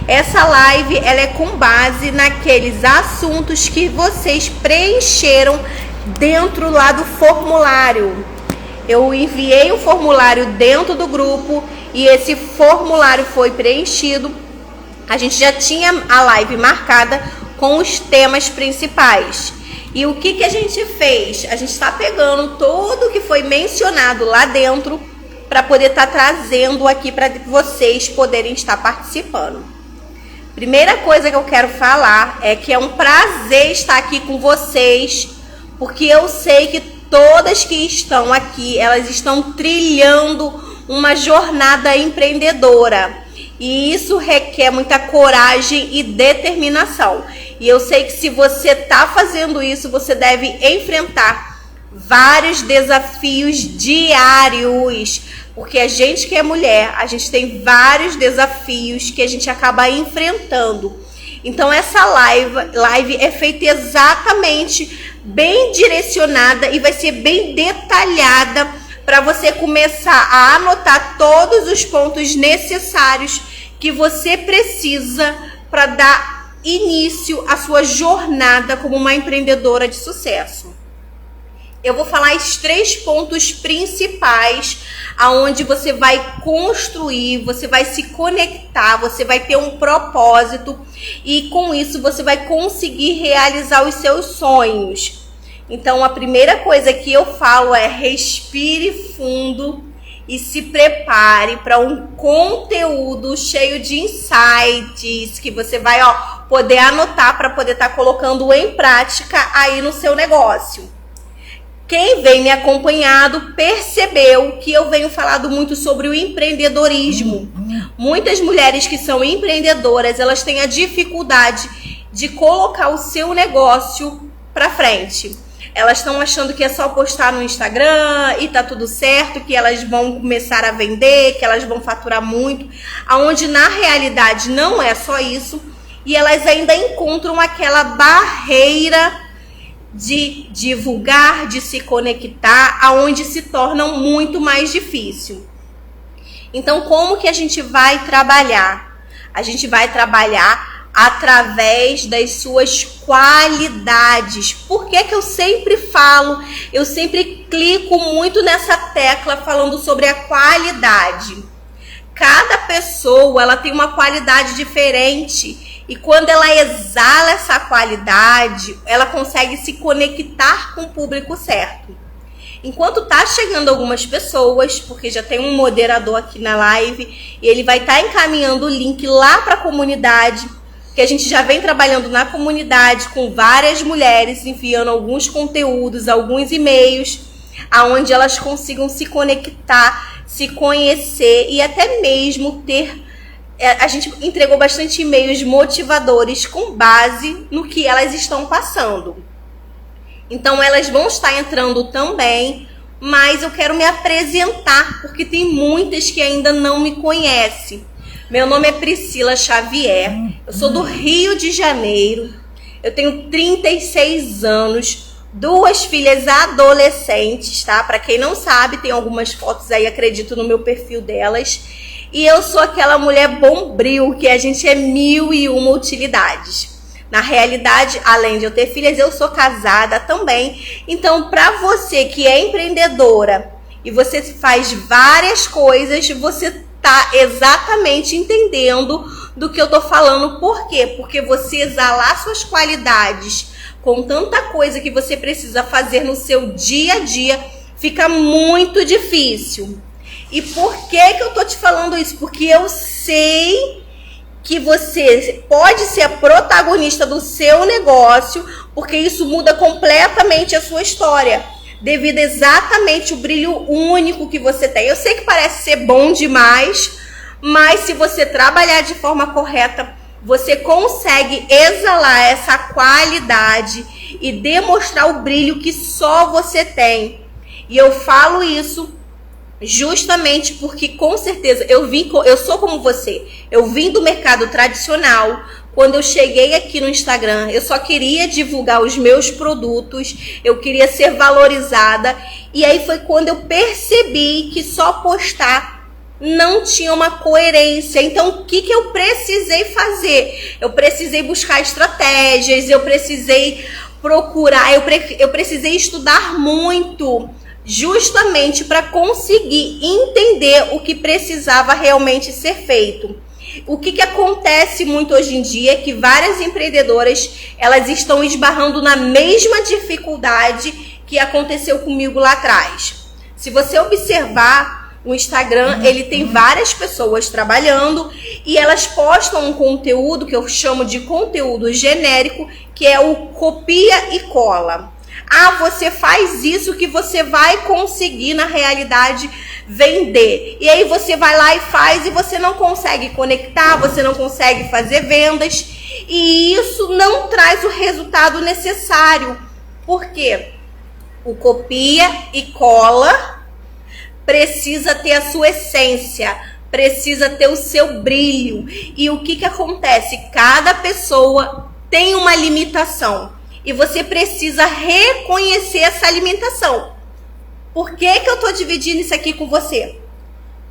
Essa live ela é com base naqueles assuntos que vocês preencheram dentro lá do formulário. Eu enviei o formulário dentro do grupo e esse formulário foi preenchido. A gente já tinha a live marcada com os temas principais. E o que a gente fez? A gente está pegando tudo que foi mencionado lá dentro para poder estar trazendo aqui para vocês poderem estar participando. Primeira coisa que eu quero falar é que é um prazer estar aqui com vocês, porque eu sei que todas que estão aqui, elas estão trilhando uma jornada empreendedora. E isso requer muita coragem e determinação. E eu sei que se você está fazendo isso, você deve enfrentar vários desafios diários. Porque a gente que é mulher, a gente tem vários desafios que a gente acaba enfrentando. Então essa live é feita exatamente bem direcionada e vai ser bem detalhada para você começar a anotar todos os pontos necessários que você precisa para dar início à sua jornada como uma empreendedora de sucesso. Eu vou falar os 3 pontos principais aonde você vai construir, você vai se conectar, você vai ter um propósito e com isso você vai conseguir realizar os seus sonhos. Então a primeira coisa que eu falo é respire fundo e se prepare para um conteúdo cheio de insights que você vai poder anotar para poder estar colocando em prática aí no seu negócio. Quem vem me acompanhado percebeu que eu venho falando muito sobre o empreendedorismo. Muitas mulheres que são empreendedoras, elas têm a dificuldade de colocar o seu negócio para frente. Elas estão achando que é só postar no Instagram e tá tudo certo, que elas vão começar a vender, que elas vão faturar muito, aonde na realidade não é só isso, e elas ainda encontram aquela barreira de divulgar, de se conectar, aonde se tornam muito mais difícil. Então, como que a gente vai trabalhar? A gente vai trabalhar através das suas qualidades. Por que eu sempre falo, eu sempre clico muito nessa tecla falando sobre a qualidade? Cada pessoa, ela tem uma qualidade diferente. E quando ela exala essa qualidade, ela consegue se conectar com o público certo. Enquanto tá chegando algumas pessoas, porque já tem um moderador aqui na live, e ele vai estar encaminhando o link lá para a comunidade, que a gente já vem trabalhando na comunidade com várias mulheres, enviando alguns conteúdos, alguns e-mails, aonde elas consigam se conectar, se conhecer e até mesmo ter... A gente entregou bastante e-mails motivadores com base no que elas estão passando. Então elas vão estar entrando também, mas eu quero me apresentar, porque tem muitas que ainda não me conhecem. Meu nome é Priscila Xavier, eu sou do Rio de Janeiro, eu tenho 36 anos, 2 filhas adolescentes, tá? Para quem não sabe, tem algumas fotos aí, acredito, no meu perfil delas. E eu sou aquela mulher bombril, que a gente é 1001 utilidades. Na realidade, além de eu ter filhas, eu sou casada também. Então, para você que é empreendedora e você faz várias coisas, você tá exatamente entendendo do que eu tô falando. Por quê? Porque você exalar suas qualidades com tanta coisa que você precisa fazer no seu dia a dia, fica muito difícil. E por que eu tô te falando isso? Porque eu sei que você pode ser a protagonista do seu negócio, porque isso muda completamente a sua história, devido exatamente ao brilho único que você tem. Eu sei que parece ser bom demais, mas se você trabalhar de forma correta, você consegue exalar essa qualidade e demonstrar o brilho que só você tem. E eu falo isso justamente porque, com certeza, eu sou como você. Eu vim do mercado tradicional. Quando eu cheguei aqui no Instagram, eu só queria divulgar os meus produtos, eu queria ser valorizada. E aí foi quando eu percebi que só postar não tinha uma coerência. Então, o que eu precisei fazer? Eu precisei buscar estratégias, eu precisei procurar, eu precisei estudar muito, justamente para conseguir entender o que precisava realmente ser feito. O que acontece muito hoje em dia é que várias empreendedoras, elas estão esbarrando na mesma dificuldade que aconteceu comigo lá atrás. Se você observar o Instagram, ele tem várias pessoas trabalhando e elas postam um conteúdo que eu chamo de conteúdo genérico, que é o copia e cola. Ah, você faz isso que você vai conseguir na realidade vender. E aí você vai lá e faz e você não consegue conectar, você não consegue fazer vendas. E isso não traz o resultado necessário. Por quê? O copia e cola precisa ter a sua essência, precisa ter o seu brilho. E o que acontece? Cada pessoa tem uma limitação. E você precisa reconhecer essa limitação. Por que eu estou dividindo isso aqui com você?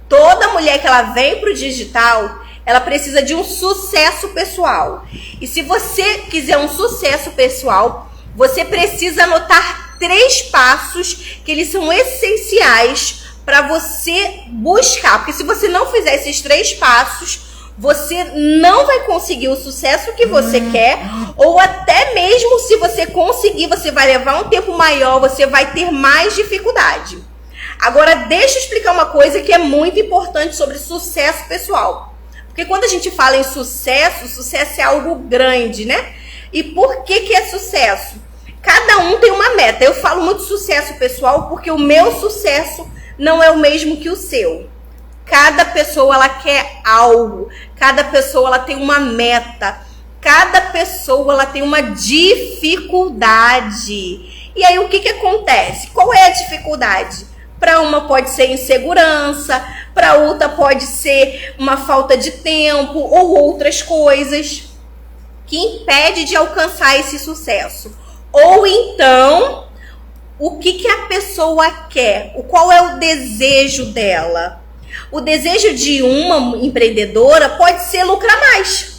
Toda mulher que ela vem para o digital, ela precisa de um sucesso pessoal. E se você quiser um sucesso pessoal, você precisa anotar 3 passos que eles são essenciais para você buscar. Porque se você não fizer esses 3 passos, você não vai conseguir o sucesso que você quer, ou até mesmo se você conseguir, você vai levar um tempo maior, você vai ter mais dificuldade. Agora, deixa eu explicar uma coisa que é muito importante sobre sucesso pessoal. Porque quando a gente fala em sucesso, sucesso é algo grande, né? E por que é sucesso? Cada um tem uma meta. Eu falo muito sucesso pessoal porque o meu sucesso não é o mesmo que o seu. Cada pessoa, ela quer algo. Cada pessoa, ela tem uma meta. Cada pessoa, ela tem uma dificuldade. E aí, o que acontece? Qual é a dificuldade? Para uma pode ser insegurança, para outra pode ser uma falta de tempo ou outras coisas que impede de alcançar esse sucesso. Ou então, o que a pessoa quer? Qual é o desejo dela? O desejo de uma empreendedora pode ser lucrar mais.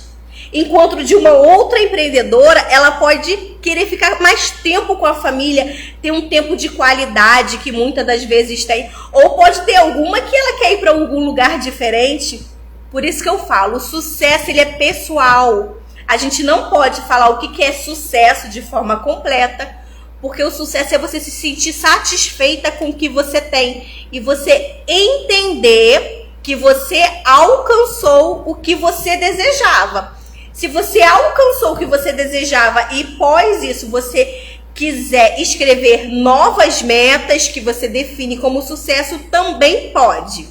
Enquanto de uma outra empreendedora, ela pode querer ficar mais tempo com a família, ter um tempo de qualidade que muitas das vezes tem. Ou pode ter alguma que ela quer ir para algum lugar diferente. Por isso que eu falo, o sucesso ele é pessoal. A gente não pode falar o que é sucesso de forma completa, porque o sucesso é você se sentir satisfeita com o que você tem e você entender que você alcançou o que você desejava. Se você alcançou o que você desejava e após isso você quiser escrever novas metas que você define como sucesso, também pode.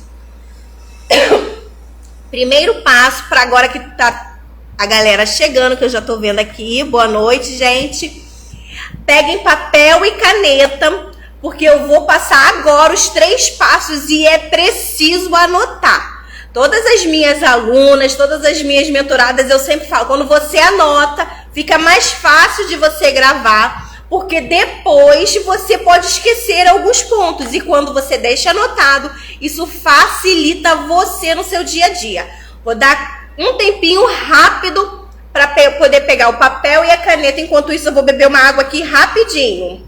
Primeiro passo, para agora que tá a galera chegando, que eu já tô vendo aqui. Boa noite, gente. Peguem papel e caneta, porque eu vou passar agora os 3 passos e é preciso anotar. Todas as minhas alunas, todas as minhas mentoradas, eu sempre falo, quando você anota, fica mais fácil de você gravar, porque depois você pode esquecer alguns pontos. E quando você deixa anotado, isso facilita você no seu dia a dia. Vou dar um tempinho rápido para poder pegar o papel e a caneta. Enquanto isso, eu vou beber uma água aqui rapidinho.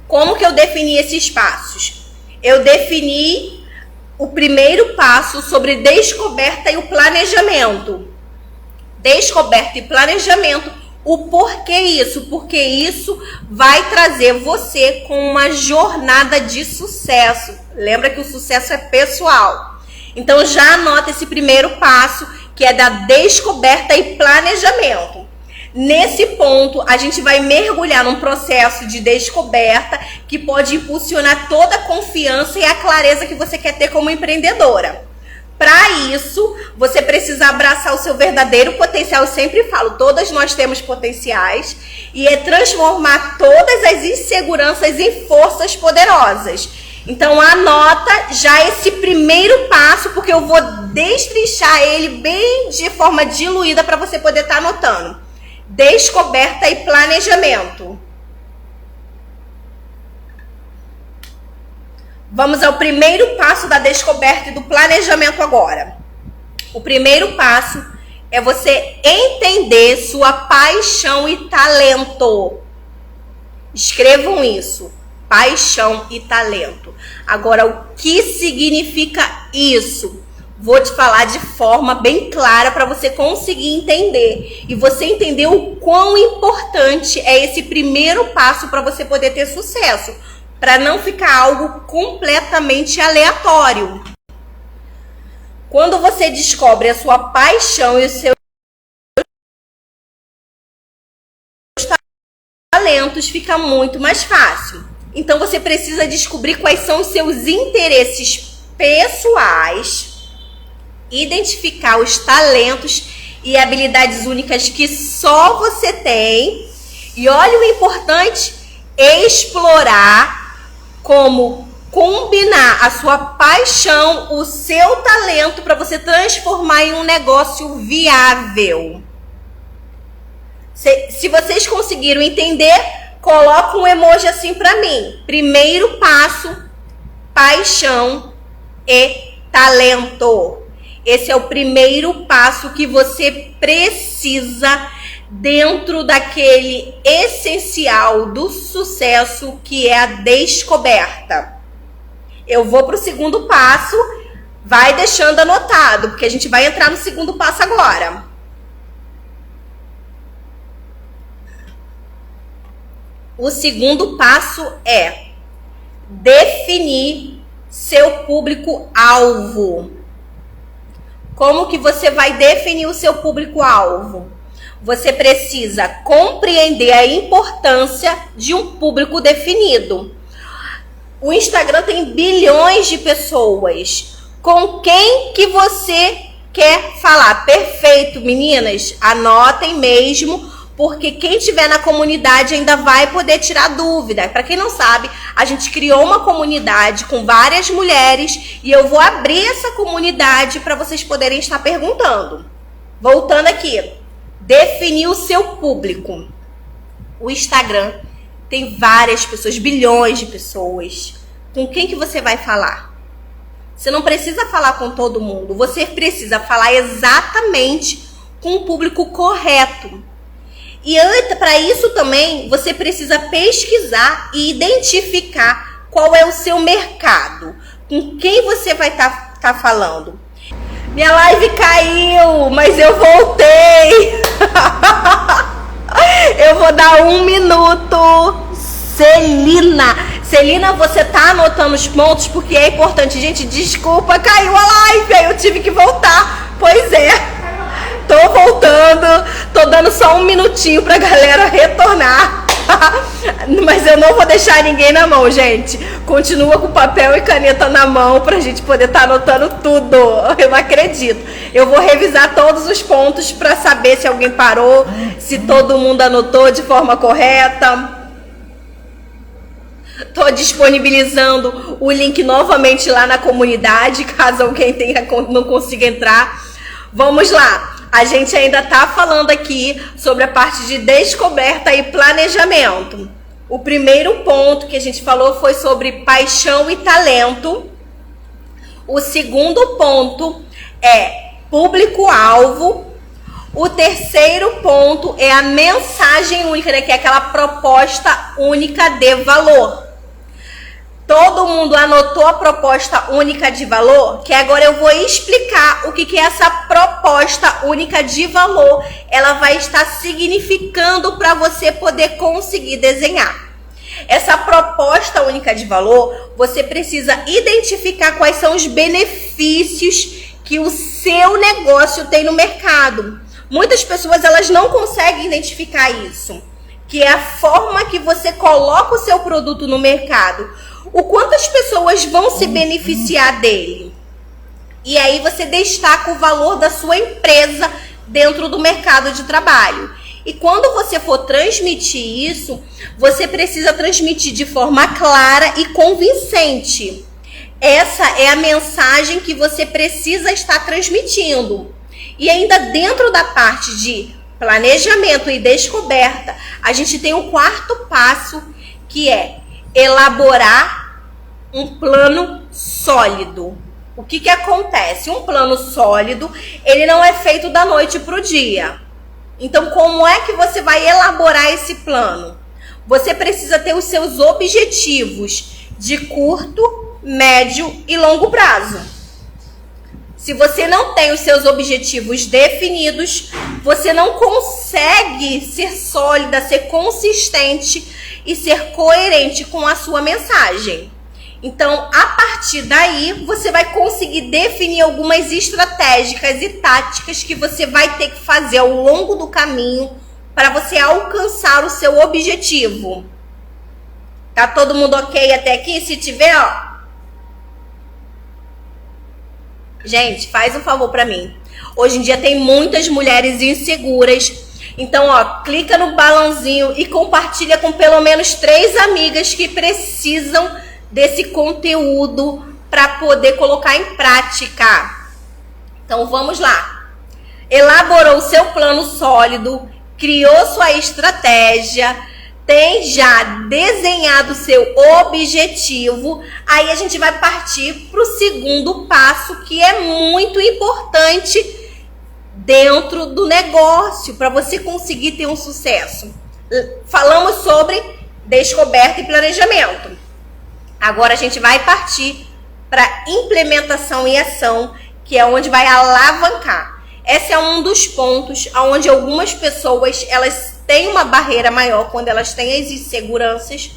Como que eu defini esses passos? Eu defini o primeiro passo sobre descoberta e o planejamento. Descoberta e planejamento. O porquê isso? Porque isso vai trazer você com uma jornada de sucesso. Lembra que o sucesso é pessoal. Então já anota esse primeiro passo, que é da descoberta e planejamento. Nesse ponto, a gente vai mergulhar num processo de descoberta que pode impulsionar toda a confiança e a clareza que você quer ter como empreendedora. Para isso, você precisa abraçar o seu verdadeiro potencial. Eu sempre falo, todas nós temos potenciais, e é transformar todas as inseguranças em forças poderosas. Então anota já esse primeiro passo, porque eu vou destrinchar ele bem de forma diluída para você poder estar anotando. Descoberta e planejamento. Vamos ao primeiro passo da descoberta e do planejamento agora. O primeiro passo é você entender sua paixão e talento. Escrevam isso, paixão e talento. Agora, o que significa isso? Vou te falar de forma bem clara para você conseguir entender. E você entender o quão importante é esse primeiro passo para você poder ter sucesso. Para não ficar algo completamente aleatório. Quando você descobre a sua paixão e os seus talentos, fica muito mais fácil. Então você precisa descobrir quais são os seus interesses pessoais, identificar os talentos e habilidades únicas que só você tem. E olha o importante, explorar como combinar a sua paixão, o seu talento para você transformar em um negócio viável. Se vocês conseguiram entender, coloca um emoji assim para mim. Primeiro passo, paixão e talento. Esse é o primeiro passo que você precisa dentro daquele essencial do sucesso que é a descoberta. Eu vou para o segundo passo, vai deixando anotado, porque a gente vai entrar no segundo passo agora. O segundo passo é definir seu público-alvo. Como que você vai definir o seu público-alvo? Você precisa compreender a importância de um público definido. O Instagram tem bilhões de pessoas. Com quem que você quer falar? Perfeito, meninas. Anotem mesmo, porque quem tiver na comunidade ainda vai poder tirar dúvida. Para quem não sabe, a gente criou uma comunidade com várias mulheres e eu vou abrir essa comunidade para vocês poderem estar perguntando. Voltando aqui. Definir o seu público. O Instagram tem várias pessoas, bilhões de pessoas. Com quem que você vai falar? Você não precisa falar com todo mundo. Você precisa falar exatamente com o público correto. E para isso também, você precisa pesquisar e identificar qual é o seu mercado. Com quem você vai tá falando. Minha live caiu, mas eu voltei. Eu vou dar 1 minuto. Celina, você tá anotando os pontos porque é importante. Gente, desculpa, caiu a live, aí eu tive que voltar. Pois é, tô voltando. Tô dando só 1 minutinho pra galera retornar. Mas eu não vou deixar ninguém na mão, gente. Continua com papel e caneta na mão pra gente poder estar anotando tudo. Eu não acredito. Eu vou revisar todos os pontos pra saber se alguém parou, se todo mundo anotou de forma correta. Tô disponibilizando o link novamente lá na comunidade, caso alguém não consiga entrar. Vamos lá. A gente ainda tá falando aqui sobre a parte de descoberta e planejamento. O primeiro ponto que a gente falou foi sobre paixão e talento. O segundo ponto é público-alvo. O terceiro ponto é a mensagem única, né, que é aquela proposta única de valor. Todo mundo anotou a proposta única de valor? Que agora eu vou explicar o que é essa proposta única de valor. Ela vai estar significando para você poder conseguir desenhar. Essa proposta única de valor, você precisa identificar quais são os benefícios que o seu negócio tem no mercado. Muitas pessoas elas não conseguem identificar isso, que é a forma que você coloca o seu produto no mercado. O quanto as pessoas vão se beneficiar dele. E aí você destaca o valor da sua empresa dentro do mercado de trabalho. E quando você for transmitir isso, você precisa transmitir de forma clara e convincente. Essa é a mensagem que você precisa estar transmitindo. E ainda dentro da parte de planejamento e descoberta, a gente tem o quarto passo, que é elaborar um plano sólido. O que acontece? Um plano sólido, ele não é feito da noite para o dia. Então, como é que você vai elaborar esse plano? Você precisa ter os seus objetivos de curto, médio e longo prazo. Se você não tem os seus objetivos definidos, você não consegue ser sólida, ser consistente e ser coerente com a sua mensagem. Então, a partir daí, você vai conseguir definir algumas estratégicas e táticas que você vai ter que fazer ao longo do caminho para você alcançar o seu objetivo. Tá todo mundo ok até aqui? Se tiver, ó. Gente, faz um favor para mim. Hoje em dia tem muitas mulheres inseguras. Então, ó, clica no balãozinho e compartilha com pelo menos 3 amigas que precisam desse conteúdo para poder colocar em prática. Então vamos lá. Elaborou o seu plano sólido, criou sua estratégia, tem já desenhado o seu objetivo. Aí a gente vai partir para o segundo passo, que é muito importante dentro do negócio para você conseguir ter um sucesso. Falamos sobre descoberta e planejamento. Agora a gente vai partir para implementação e ação, que é onde vai alavancar. Esse é um dos pontos onde algumas pessoas elas têm uma barreira maior quando elas têm as inseguranças.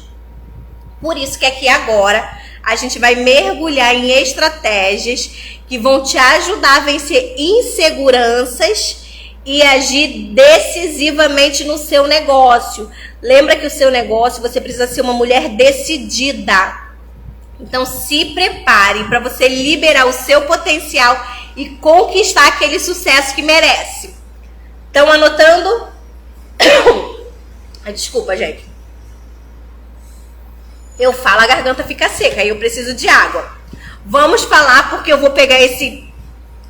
Por isso que aqui agora a gente vai mergulhar em estratégias que vão te ajudar a vencer inseguranças e agir decisivamente no seu negócio. Lembra que o seu negócio, você precisa ser uma mulher decidida. Então se prepare para você liberar o seu potencial e conquistar aquele sucesso que merece. Estão anotando? Desculpa, gente. Eu falo, a garganta fica seca e eu preciso de água. Vamos falar porque eu vou pegar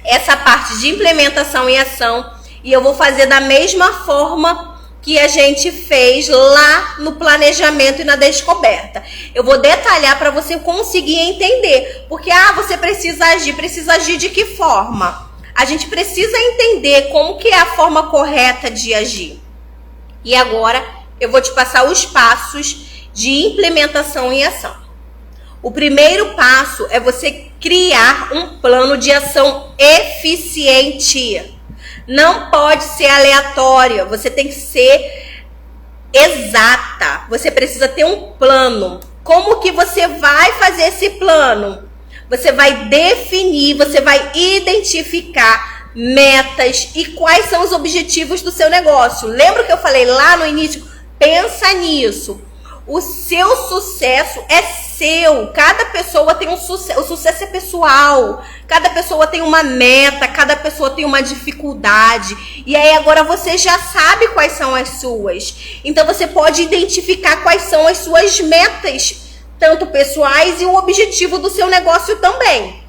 essa parte de implementação e ação e eu vou fazer da mesma forma que a gente fez lá no planejamento e na descoberta. Eu vou detalhar para você conseguir entender. Porque, você precisa agir de que forma? A gente precisa entender como que é a forma correta de agir. E agora, eu vou te passar os passos de implementação e ação. O primeiro passo é você criar um plano de ação eficiente. Não pode ser aleatória, você tem que ser exata. Você precisa ter um plano. Como que você vai fazer esse plano? Você vai definir, você vai identificar metas e quais são os objetivos do seu negócio. Lembra que eu falei lá no início? Pensa nisso. O seu sucesso é seu. Cada pessoa tem um sucesso. O sucesso é pessoal. Cada pessoa tem uma meta. Cada pessoa tem uma dificuldade. E aí agora você já sabe quais são as suas. Então você pode identificar quais são as suas metas, tanto pessoais e o objetivo do seu negócio também.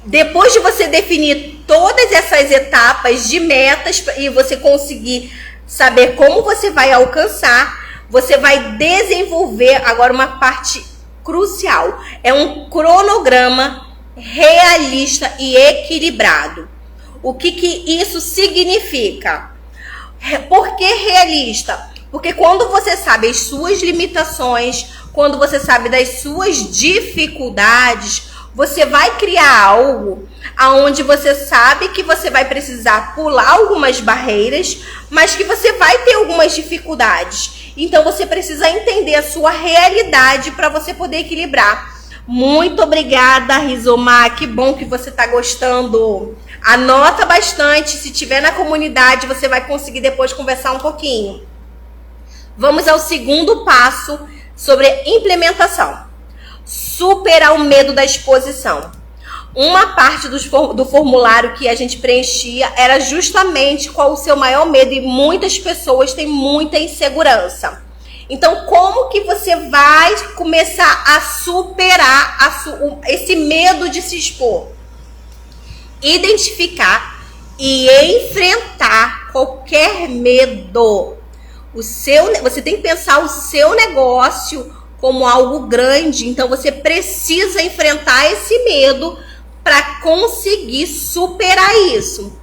Depois de você definir todas essas etapas de metas e você conseguir saber como você vai alcançar, você vai desenvolver agora uma parte crucial. É um cronograma realista e equilibrado. O que isso significa? Por que realista? Porque quando você sabe as suas limitações, quando você sabe das suas dificuldades, você vai criar algo aonde você sabe que você vai precisar pular algumas barreiras, mas que você vai ter algumas dificuldades. Então você precisa entender a sua realidade para você poder equilibrar. Muito obrigada, Rizomar. Que bom que você está gostando. Anota bastante. Se tiver na comunidade, você vai conseguir depois conversar um pouquinho. Vamos ao segundo passo sobre implementação. Superar o medo da exposição. Uma parte do formulário que a gente preenchia era justamente qual o seu maior medo, e muitas pessoas têm muita insegurança. Então, como que você vai começar a superar esse medo de se expor? Identificar e enfrentar qualquer medo. Você tem que pensar o seu negócio como algo grande. Então você precisa enfrentar esse medo para conseguir superar isso.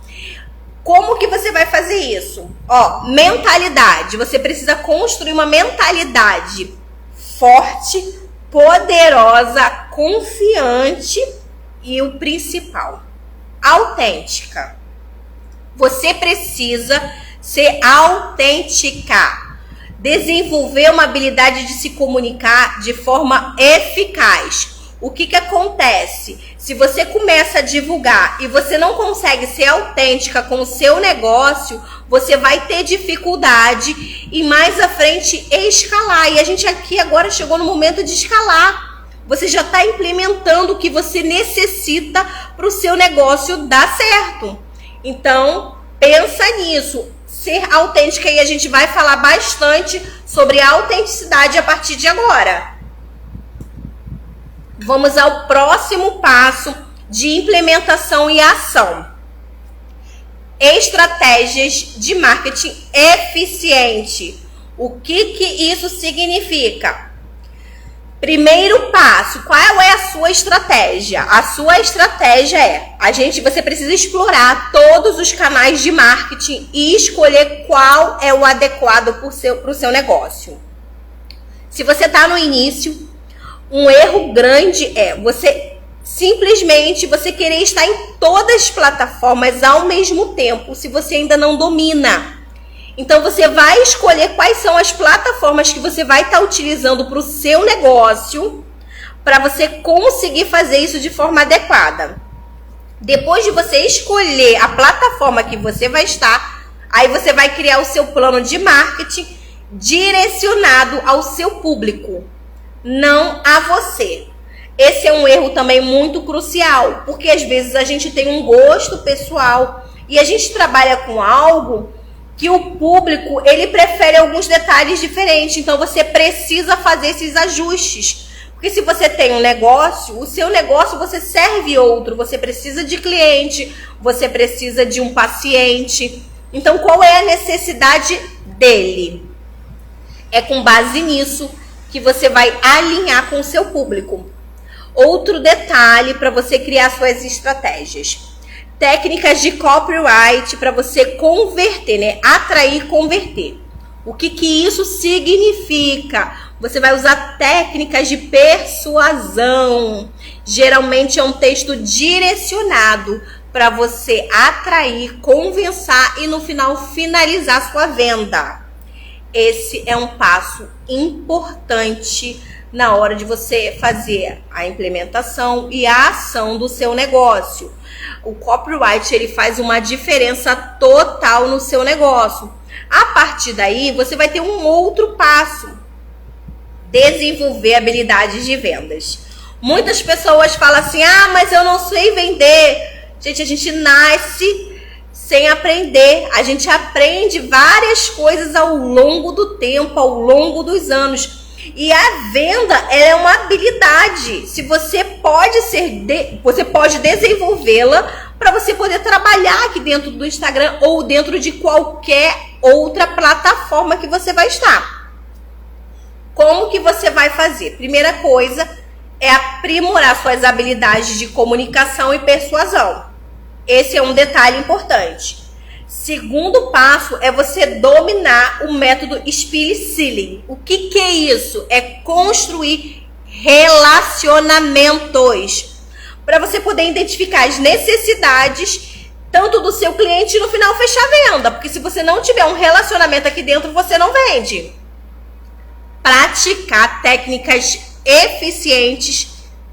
Como que você vai fazer isso? Ó, mentalidade. Você precisa construir uma mentalidade forte, poderosa, confiante e o principal, autêntica. Você precisa ser autêntica, desenvolver uma habilidade de se comunicar de forma eficaz. O que acontece? Se você começa a divulgar e você não consegue ser autêntica com o seu negócio, você vai ter dificuldade e mais à frente escalar. E a gente aqui agora chegou no momento de escalar. Você já está implementando o que você necessita para o seu negócio dar certo. Então, pensa nisso. Ser autêntica, e a gente vai falar bastante sobre autenticidade a partir de agora. Vamos ao próximo passo de implementação e ação. Estratégias de marketing eficiente. O que isso significa? Primeiro passo, qual é a sua estratégia? A sua estratégia é, você precisa explorar todos os canais de marketing e escolher qual é o adequado para o seu negócio. Se você está no início, um erro grande é você querer estar em todas as plataformas ao mesmo tempo, se você ainda não domina. Então você vai escolher quais são as plataformas que você vai estar utilizando para o seu negócio, para você conseguir fazer isso de forma adequada. Depois de você escolher a plataforma que você vai estar, aí você vai criar o seu plano de marketing direcionado ao seu público, não a você. Esse é um erro também muito crucial, porque às vezes a gente tem um gosto pessoal e a gente trabalha com algo que o público, ele prefere alguns detalhes diferentes. Então você precisa fazer esses ajustes. Porque se você tem um negócio, o seu negócio você serve outro, você precisa de cliente, você precisa de um paciente. Então qual é a necessidade dele? É com base nisso que você vai alinhar com o seu público. Outro detalhe para você criar suas estratégias. Técnicas de copyright para você converter, né? Atrair e converter. O que isso significa? Você vai usar técnicas de persuasão. Geralmente é um texto direcionado para você atrair, convencer e no final finalizar sua venda. Esse é um passo importante na hora de você fazer a implementação e a ação do seu negócio. O copyright, ele faz uma diferença total no seu negócio. A partir daí, você vai ter um outro passo. Desenvolver habilidades de vendas. Muitas pessoas falam assim, mas eu não sei vender. Gente, a gente nasce sem aprender. A gente aprende várias coisas ao longo do tempo, ao longo dos anos. E a venda é uma habilidade. Você pode desenvolvê-la para você poder trabalhar aqui dentro do Instagram ou dentro de qualquer outra plataforma que você vai estar. Como que você vai fazer? Primeira coisa é aprimorar suas habilidades de comunicação e persuasão. Esse é um detalhe importante. Segundo passo é você dominar o método Speed Selling. O que é isso? É construir relacionamentos para você poder identificar as necessidades tanto do seu cliente e no final fechar a venda. Porque se você não tiver um relacionamento aqui dentro, você não vende. Praticar técnicas eficientes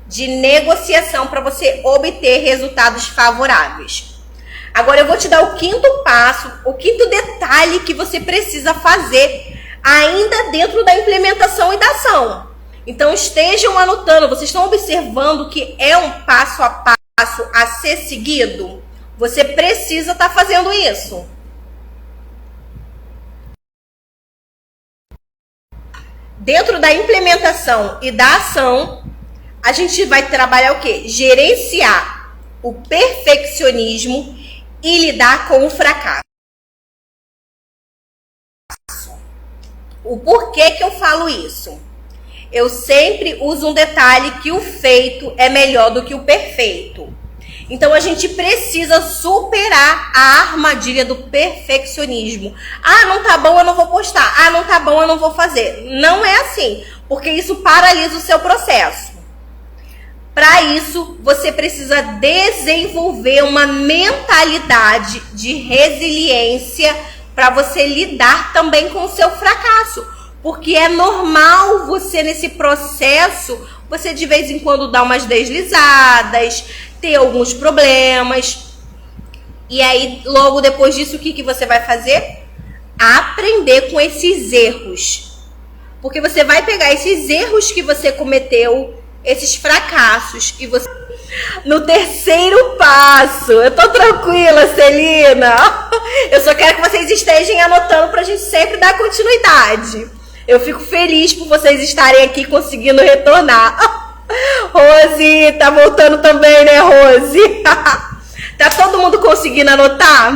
de negociação para você obter resultados favoráveis. Agora eu vou te dar o quinto passo, o quinto detalhe que você precisa fazer ainda dentro da implementação e da ação. Então estejam anotando, vocês estão observando que é um passo a passo a ser seguido? Você precisa estar fazendo isso. Dentro da implementação e da ação, a gente vai trabalhar o quê? Gerenciar o perfeccionismo e lidar com o fracasso. O porquê que eu falo isso? eu sempre uso um detalhe que o feito é melhor do que o perfeito. Então a gente precisa superar a armadilha do perfeccionismo. Ah, não tá bom, eu não vou postar. Ah, não tá bom, eu não vou fazer. Não é assim, porque isso paralisa o seu processo. Para isso, você precisa desenvolver uma mentalidade de resiliência para você lidar também com o seu fracasso. Porque é normal você, nesse processo, você de vez em quando dá umas deslizadas, ter alguns problemas. E aí, logo depois disso, o que você vai fazer? Aprender com esses erros. Porque você vai pegar esses erros que você cometeu, esses fracassos, e você... No terceiro passo, eu tô tranquila, Celina. Eu só quero que vocês estejam anotando pra gente sempre dar continuidade. Eu fico feliz por vocês estarem aqui conseguindo retornar. Rose, tá voltando também, né, Rose? Tá todo mundo conseguindo anotar?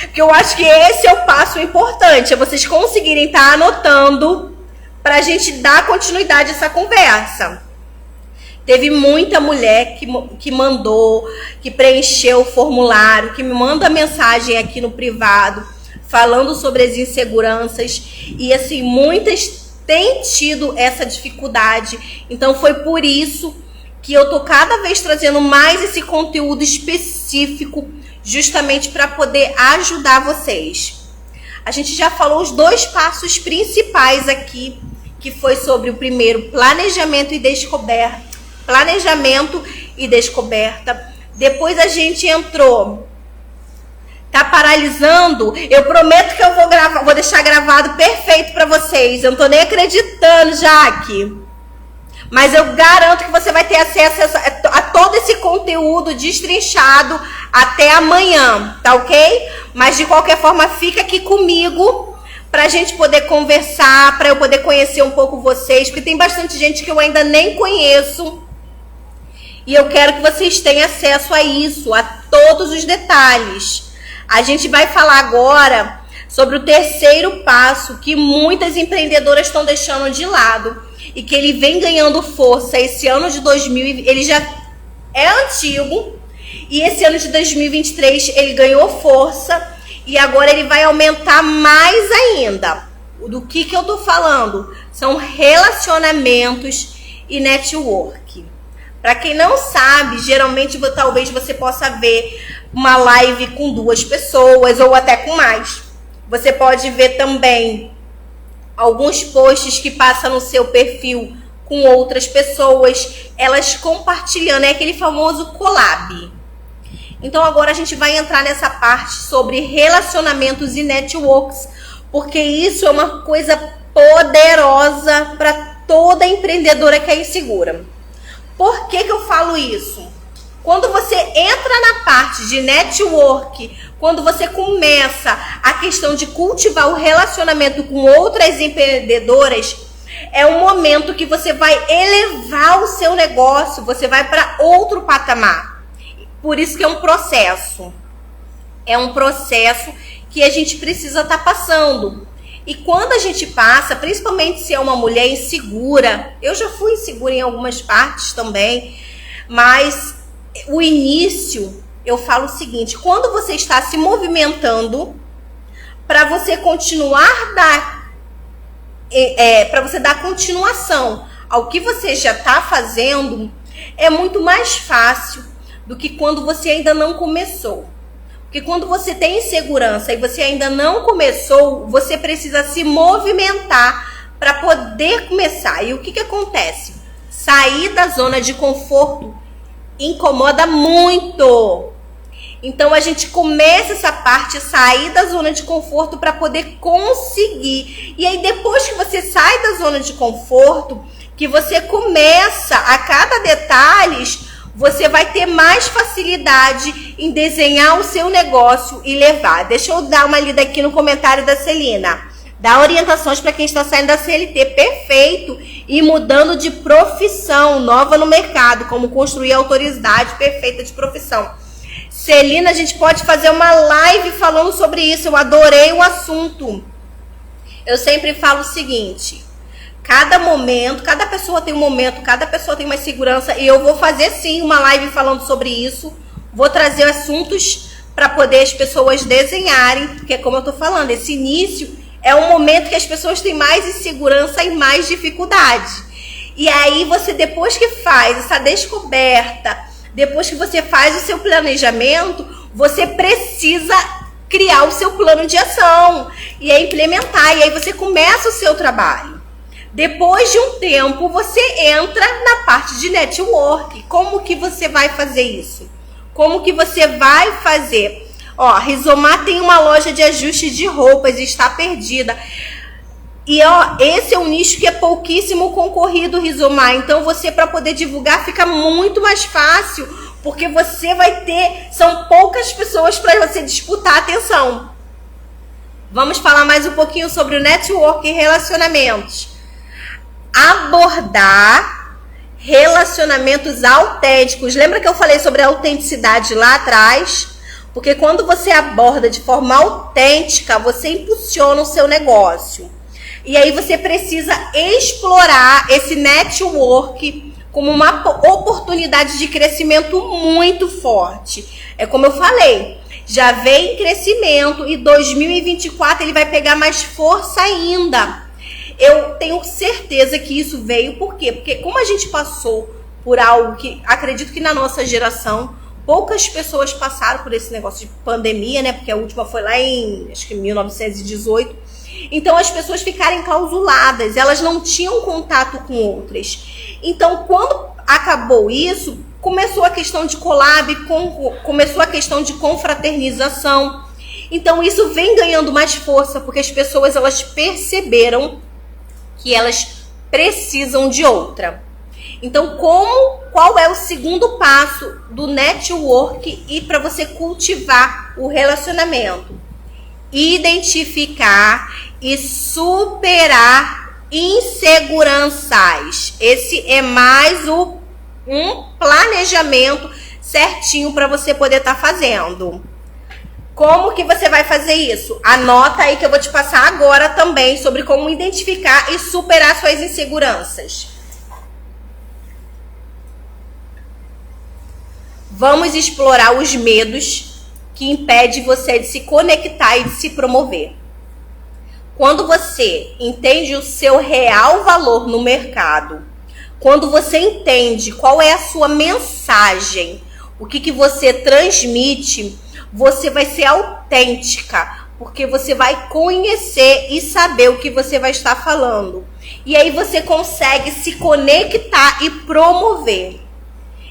Porque eu acho que esse é o passo importante, é vocês conseguirem estar anotando pra gente dar continuidade a essa conversa. Teve muita mulher que mandou, que preencheu o formulário, que me manda mensagem aqui no privado, falando sobre as inseguranças. E assim, muitas têm tido essa dificuldade. Então foi por isso que eu tô cada vez trazendo mais esse conteúdo específico, justamente para poder ajudar vocês. A gente já falou os 2 passos principais aqui, que foi sobre o primeiro, planejamento e descoberta. Depois a gente entrou, tá paralisando. Eu prometo que eu vou deixar gravado perfeito para vocês. Eu não tô nem acreditando, Jaque. Mas eu garanto que você vai ter acesso a todo esse conteúdo destrinchado até amanhã, tá ok? Mas de qualquer forma, fica aqui comigo pra gente poder conversar, pra eu poder conhecer um pouco vocês, porque tem bastante gente que eu ainda nem conheço. E eu quero que vocês tenham acesso a isso, a todos os detalhes. A gente vai falar agora sobre o terceiro passo que muitas empreendedoras estão deixando de lado e que ele vem ganhando força esse ano de 2020. Ele já é antigo e esse ano de 2023 ele ganhou força e agora ele vai aumentar mais ainda. Do que eu tô falando? São relacionamentos e network. Para quem não sabe, geralmente talvez você possa ver uma live com 2 pessoas ou até com mais. Você pode ver também alguns posts que passam no seu perfil com outras pessoas, elas compartilhando, é aquele famoso collab. Então agora a gente vai entrar nessa parte sobre relacionamentos e networks, porque isso é uma coisa poderosa para toda empreendedora que é insegura. Por que eu falo isso? Quando você entra na parte de network, quando você começa a questão de cultivar o relacionamento com outras empreendedoras, é um momento que você vai elevar o seu negócio, você vai para outro patamar. Por isso que é um processo. É um processo que a gente precisa estar passando. E quando a gente passa, principalmente se é uma mulher insegura, eu já fui insegura em algumas partes também, mas o início, eu falo o seguinte, quando você está se movimentando, para você continuar para você dar continuação ao que você já está fazendo, é muito mais fácil do que quando você ainda não começou. Porque quando você tem insegurança e você ainda não começou, você precisa se movimentar para poder começar. E o que acontece? Sair da zona de conforto incomoda muito. Então a gente começa essa parte, sair da zona de conforto para poder conseguir. E aí depois que você sai da zona de conforto, que você começa a cada detalhe, você vai ter mais facilidade em desenhar o seu negócio e levar. Deixa eu dar uma lida aqui no comentário da Celina. Dá orientações para quem está saindo da CLT. Perfeito. E mudando de profissão, nova no mercado. Como construir a autoridade perfeita de profissão. Celina, a gente pode fazer uma live falando sobre isso. Eu adorei o assunto. Eu sempre falo o seguinte. cada momento, cada pessoa tem um momento, cada pessoa tem uma segurança, e eu vou fazer sim uma live falando sobre isso. Vou trazer assuntos para poder as pessoas desenharem, porque como eu tô falando, esse início é um momento que as pessoas têm mais insegurança e mais dificuldade. E aí você, depois que faz essa descoberta, depois que você faz o seu planejamento, você precisa criar o seu plano de ação e aí implementar, e aí você começa o seu trabalho. Depois de um tempo, você entra na parte de network. Como que você vai fazer isso? Como que você vai fazer? Ó, Rizomar tem uma loja de ajuste de roupas e está perdida. E ó, esse é um nicho que é pouquíssimo concorrido, Rizomar. Então você, para poder divulgar, fica muito mais fácil, porque você vai ter, são poucas pessoas para você disputar a atenção. Vamos falar mais um pouquinho sobre o network e relacionamentos. Abordar relacionamentos autênticos. Lembra que eu falei sobre a autenticidade lá atrás? Porque quando você aborda de forma autêntica, você impulsiona o seu negócio. E aí você precisa explorar esse network como uma oportunidade de crescimento muito forte. É como eu falei, já vem em crescimento e 2024 ele vai pegar mais força ainda. Eu tenho certeza que isso veio, por quê? Porque como a gente passou por algo que, acredito que na nossa geração, poucas pessoas passaram por esse negócio de pandemia, né? Porque a última foi lá em, acho que 1918. Então as pessoas ficaram enclausuladas, elas não tinham contato com outras. Então quando acabou isso, começou a questão de collab, começou a questão de confraternização. Então isso vem ganhando mais força, porque as pessoas elas perceberam que elas precisam de outra. Então, qual é o segundo passo do network e para você cultivar o relacionamento? Identificar e superar inseguranças. Esse é mais um planejamento certinho para você poder estar fazendo. Como que você vai fazer isso? Anota aí que eu vou te passar agora também sobre como identificar e superar suas inseguranças. Vamos explorar os medos que impedem você de se conectar e de se promover. Quando você entende o seu real valor no mercado, quando você entende qual é a sua mensagem, o que você transmite, você vai ser autêntica, porque você vai conhecer e saber o que você vai estar falando. E aí você consegue se conectar e promover.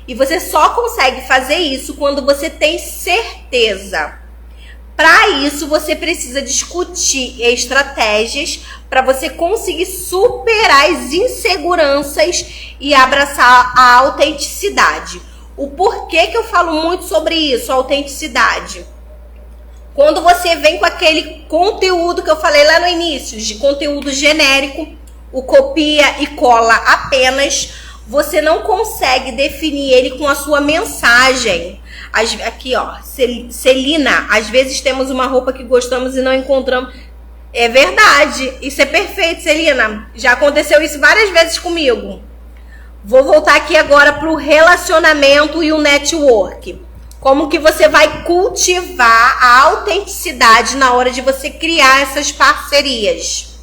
E você só consegue fazer isso quando você tem certeza. Para isso, você precisa discutir estratégias para você conseguir superar as inseguranças e abraçar a autenticidade. O porquê que eu falo muito sobre isso, a autenticidade? Quando você vem com aquele conteúdo que eu falei lá no início, de conteúdo genérico, o copia e cola apenas, você não consegue definir ele com a sua mensagem. Aqui, ó, Celina, às vezes temos uma roupa que gostamos e não encontramos. É verdade, isso é perfeito, Celina. Já aconteceu isso várias vezes comigo. Vou voltar aqui agora para o relacionamento e o network. Como que você vai cultivar a autenticidade na hora de você criar essas parcerias?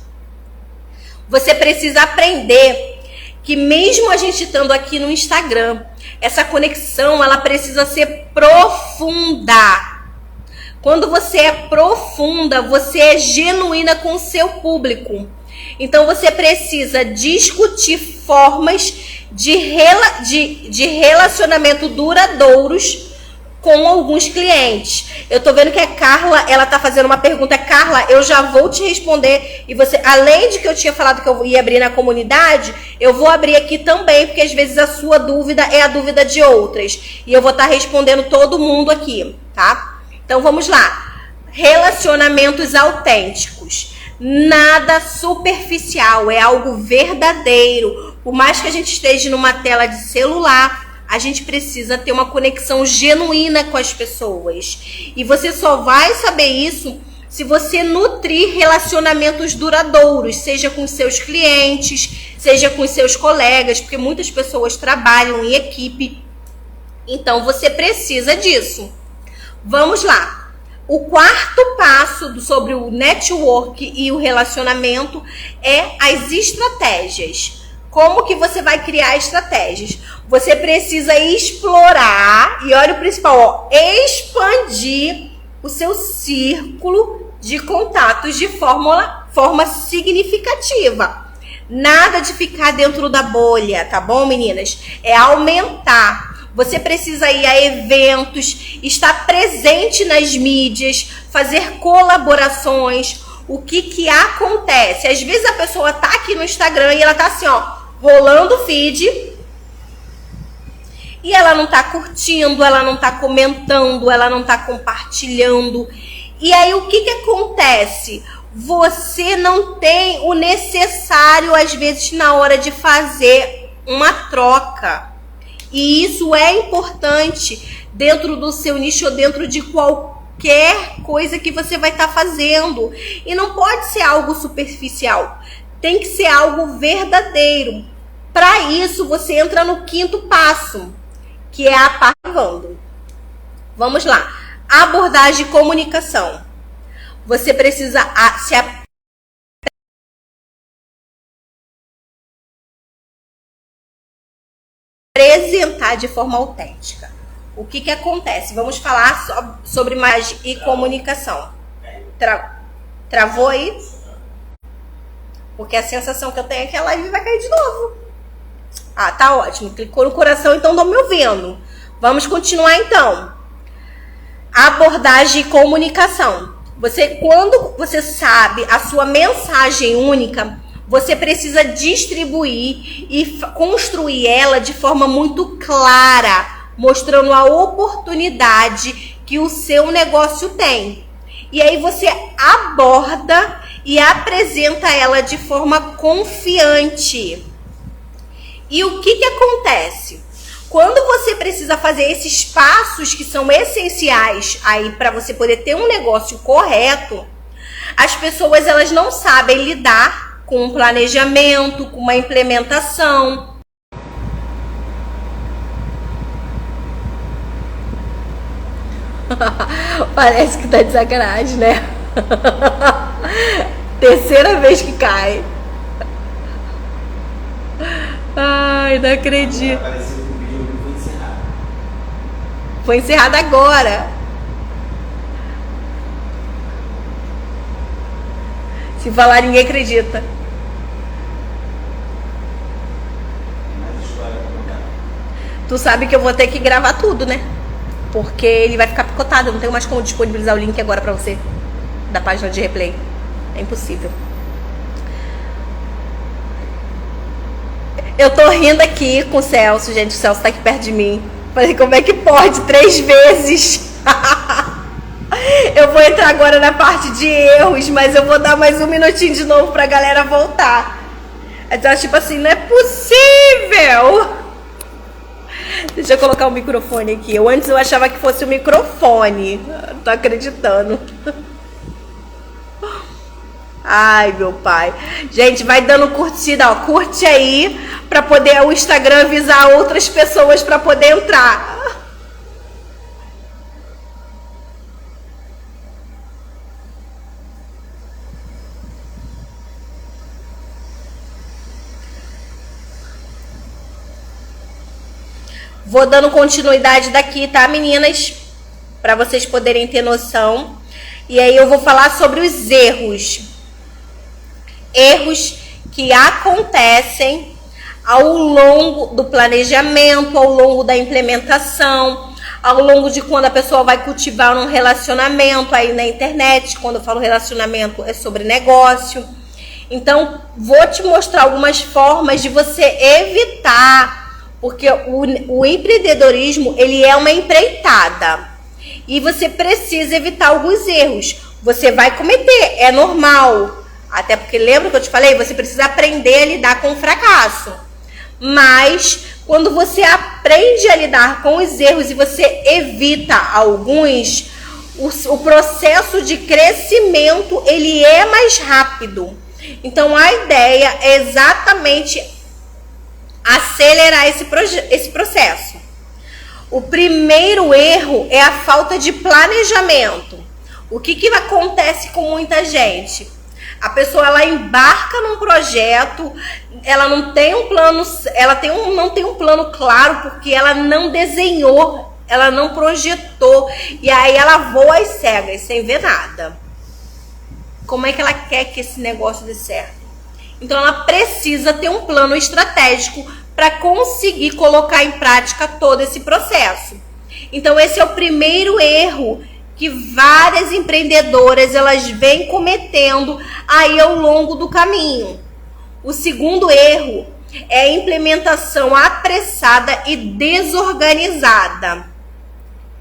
Você precisa aprender que mesmo a gente estando aqui no Instagram, essa conexão ela precisa ser profunda. Quando você é profunda, você é genuína com o seu público. Então você precisa discutir formas de relacionamento duradouros com alguns clientes. Eu tô vendo que a Carla, ela tá fazendo uma pergunta. Carla, eu já vou te responder. E você, além de que eu tinha falado que eu ia abrir na comunidade, eu vou abrir aqui também, porque às vezes a sua dúvida é a dúvida de outras. E eu vou estar respondendo todo mundo aqui, tá? Então vamos lá. Relacionamentos autênticos. Nada superficial, é algo verdadeiro. Por mais que a gente esteja numa tela de celular, a gente precisa ter uma conexão genuína com as pessoas. E você só vai saber isso se você nutrir relacionamentos duradouros, seja com seus clientes, seja com os seus colegas, porque muitas pessoas trabalham em equipe. Então, você precisa disso. Vamos lá. O quarto passo sobre o network e o relacionamento é as estratégias. Como que você vai criar estratégias? Você precisa explorar, e olha o principal, expandir o seu círculo de contatos de forma significativa. Nada de ficar dentro da bolha, tá bom, meninas? É aumentar. Você precisa ir a eventos, estar presente nas mídias, fazer colaborações. O que acontece? Às vezes a pessoa tá aqui no Instagram e ela tá assim, ó, rolando o feed, e ela não tá curtindo, ela não tá comentando, ela não tá compartilhando. E aí o que acontece? Você não tem o necessário, às vezes, na hora de fazer uma troca. E isso é importante dentro do seu nicho ou dentro de qualquer coisa que você vai estar fazendo. E não pode ser algo superficial. Tem que ser algo verdadeiro. Para isso, você entra no quinto passo, que é a parte. Vamos lá. Abordagem e comunicação. Você precisa se apresentar de forma autêntica. O que acontece? Vamos falar sobre imagem e comunicação. Travou aí? Porque a sensação que eu tenho é que a live vai cair de novo. Ah, tá ótimo. Clicou no coração, então estão me ouvindo. Vamos continuar então. Abordagem e comunicação. Quando você sabe a sua mensagem única, você precisa distribuir e construir ela de forma muito clara, mostrando a oportunidade que o seu negócio tem. E aí você aborda e apresenta ela de forma confiante. E o que acontece? Quando você precisa fazer esses passos que são essenciais aí para você poder ter um negócio correto, as pessoas elas não sabem lidar com um planejamento, com uma implementação. Parece que tá de sacanagem, né? Terceira vez que cai. Ai, não acredito. Foi encerrado agora. Se falar, ninguém acredita. Tu sabe que eu vou ter que gravar tudo, né? Porque ele vai ficar picotado. Eu não tenho mais como disponibilizar o link agora pra você da página de replay. É impossível. Eu tô rindo aqui com o Celso, gente. O Celso tá aqui perto de mim. Falei, como é que pode? 3 vezes. Eu vou entrar agora na parte de erros, mas eu vou dar mais um minutinho de novo pra galera voltar. Então, tipo assim, não é possível. Deixa eu colocar o microfone aqui. Antes eu achava que fosse o microfone. Não tô acreditando. Ai, meu pai. Gente, vai dando curtida, ó. Curte aí pra poder o Instagram avisar outras pessoas pra poder entrar. Vou dando continuidade daqui, tá, meninas? Pra vocês poderem ter noção. E aí eu vou falar sobre os erros. Erros que acontecem ao longo do planejamento, ao longo da implementação, ao longo de quando a pessoa vai cultivar um relacionamento aí na internet. Quando eu falo relacionamento, é sobre negócio. Então, vou te mostrar algumas formas de você evitar, porque o empreendedorismo, ele é uma empreitada. E você precisa evitar alguns erros. Você vai cometer, é normal. Até porque, lembra que eu te falei? Você precisa aprender a lidar com o fracasso. Mas, quando você aprende a lidar com os erros e você evita alguns, o processo de crescimento, ele é mais rápido. Então, a ideia é exatamente acelerar esse processo. O primeiro erro é a falta de planejamento. O que acontece com muita gente? A pessoa, ela embarca num projeto, ela não tem um plano, não tem um plano claro porque ela não desenhou, ela não projetou, e aí ela voa às cegas, sem ver nada. Como é que ela quer que esse negócio dê certo? Então ela precisa ter um plano estratégico para conseguir colocar em prática todo esse processo. Então esse é o primeiro erro que várias empreendedoras elas vêm cometendo aí ao longo do caminho. O segundo erro é a implementação apressada e desorganizada.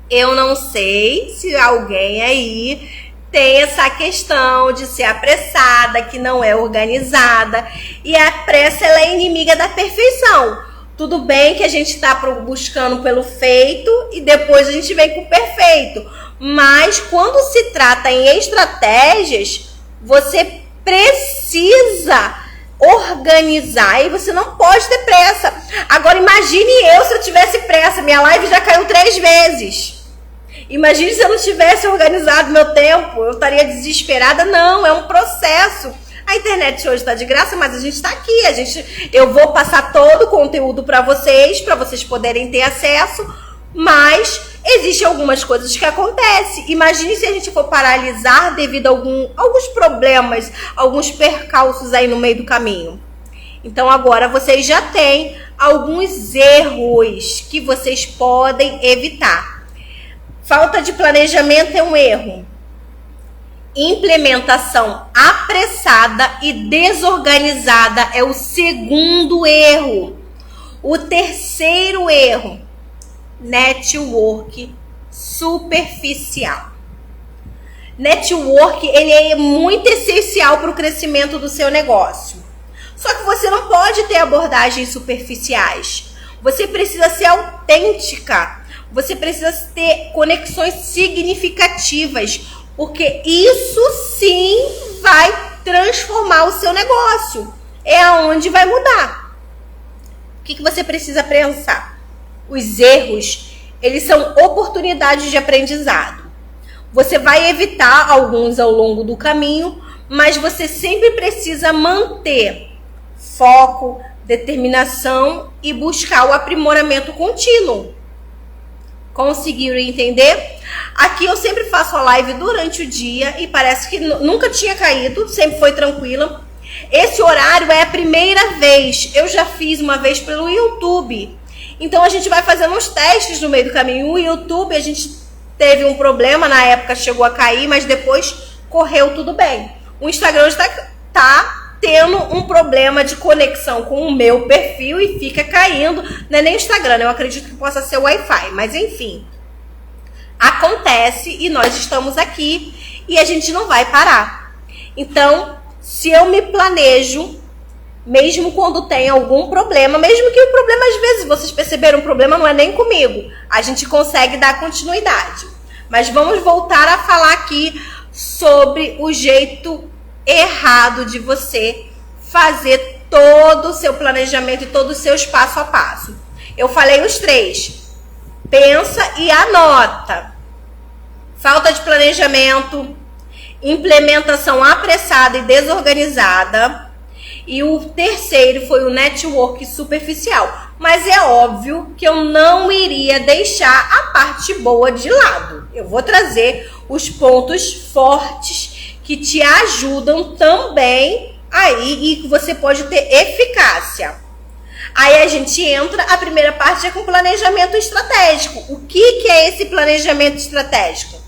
Eu não sei se alguém aí tem essa questão de ser apressada, que não é organizada, e a pressa ela é inimiga da perfeição. Tudo bem que a gente está buscando pelo feito e depois a gente vem com o perfeito, mas quando se trata em estratégias, você precisa organizar e você não pode ter pressa. Agora imagine se eu tivesse pressa, minha live já caiu 3 vezes. Imagine se eu não tivesse organizado meu tempo, eu estaria desesperada. Não, é um processo. A internet hoje está de graça, mas a gente está aqui. Eu vou passar todo o conteúdo para vocês poderem ter acesso, mas existem algumas coisas que acontecem. Imagine se a gente for paralisar devido a alguns problemas, alguns percalços aí no meio do caminho. Então agora vocês já têm alguns erros que vocês podem evitar. Falta de planejamento é um erro. Implementação apressada e desorganizada é o segundo erro. O terceiro erro, network superficial. Network, ele é muito essencial para o crescimento do seu negócio. Só que você não pode ter abordagens superficiais. Você precisa ser autêntica. Você precisa ter conexões significativas, porque isso sim vai transformar o seu negócio. É aonde vai mudar. O que você precisa pensar? Os erros, eles são oportunidades de aprendizado. Você vai evitar alguns ao longo do caminho, mas você sempre precisa manter foco, determinação e buscar o aprimoramento contínuo. Conseguiram entender? Aqui eu sempre faço a live durante o dia e parece que nunca tinha caído, sempre foi tranquila. Esse horário é a primeira vez, eu já fiz uma vez pelo YouTube. Então a gente vai fazendo uns testes no meio do caminho. O YouTube, a gente teve um problema, na época chegou a cair, mas depois correu tudo bem. O Instagram está tendo um problema de conexão com o meu perfil e fica caindo. Não é nem o Instagram, eu acredito que possa ser o Wi-Fi, mas enfim. Acontece e nós estamos aqui e a gente não vai parar. Então, se eu me planejo, mesmo quando tem algum problema, mesmo que o problema, às vezes, vocês perceberam, o problema não é nem comigo, a gente consegue dar continuidade. Mas vamos voltar a falar aqui sobre o jeito errado de você fazer todo o seu planejamento e todos os seus passo a passo. Eu falei os 3. Pensa e anota. Falta de planejamento, implementação apressada e desorganizada. E o terceiro foi o network superficial. Mas é óbvio que eu não iria deixar a parte boa de lado. Eu vou trazer os pontos fortes que te ajudam também aí e que você pode ter eficácia. Aí a gente entra, a primeira parte é com planejamento estratégico. O que é esse planejamento estratégico?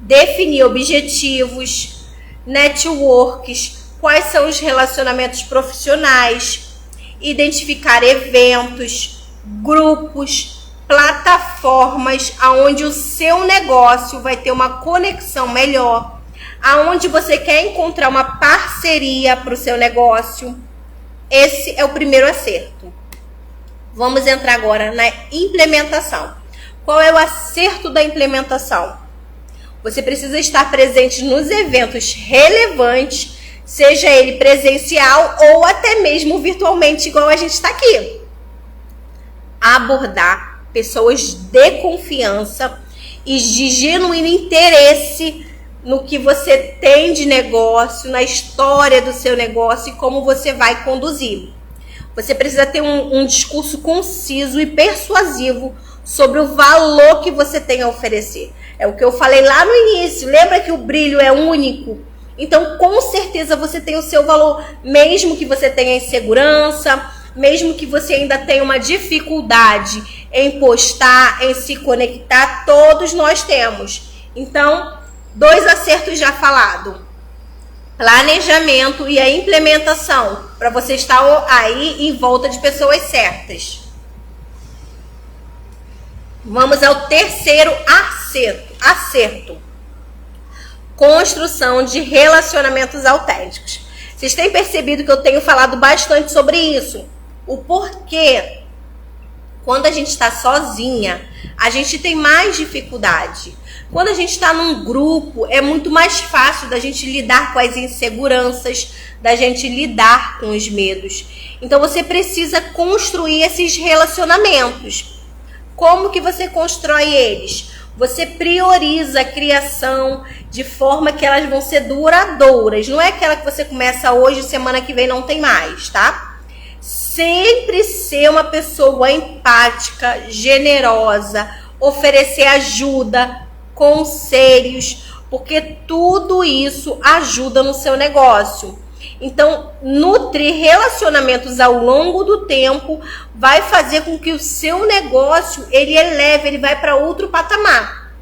Definir objetivos, networks, quais são os relacionamentos profissionais, identificar eventos, grupos, plataformas aonde o seu negócio vai ter uma conexão melhor, aonde você quer encontrar uma parceria para o seu negócio. Esse é o primeiro acerto. Vamos entrar agora na implementação. Qual é o acerto da implementação? Você precisa estar presente nos eventos relevantes seja ele presencial ou até mesmo virtualmente, igual a gente está aqui. Abordar pessoas de confiança e de genuíno interesse no que você tem de negócio, na história do seu negócio e como você vai conduzir. Você precisa ter um discurso conciso e persuasivo sobre o valor que você tem a oferecer. É o que eu falei lá no início. Lembra que o brilho é único? Então, com certeza, você tem o seu valor, mesmo que você tenha insegurança, mesmo que você ainda tenha uma dificuldade em postar, em se conectar, todos nós temos. Então, 2 acertos já falados. Planejamento e a implementação, para você estar aí em volta de pessoas certas. Vamos ao terceiro acerto. Construção de relacionamentos autênticos. Vocês têm percebido que eu tenho falado bastante sobre isso. O porquê, quando a gente está sozinha, a gente tem mais dificuldade. Quando a gente está num grupo, é muito mais fácil da gente lidar com as inseguranças, da gente lidar com os medos. Então você precisa construir esses relacionamentos. Como que você constrói eles? Você prioriza a criação de forma que elas vão ser duradouras. Não é aquela que você começa hoje e semana que vem não tem mais, tá? Sempre ser uma pessoa empática, generosa, oferecer ajuda, conselhos, porque tudo isso ajuda no seu negócio. Então, nutrir relacionamentos ao longo do tempo vai fazer com que o seu negócio, ele eleve, ele vai para outro patamar.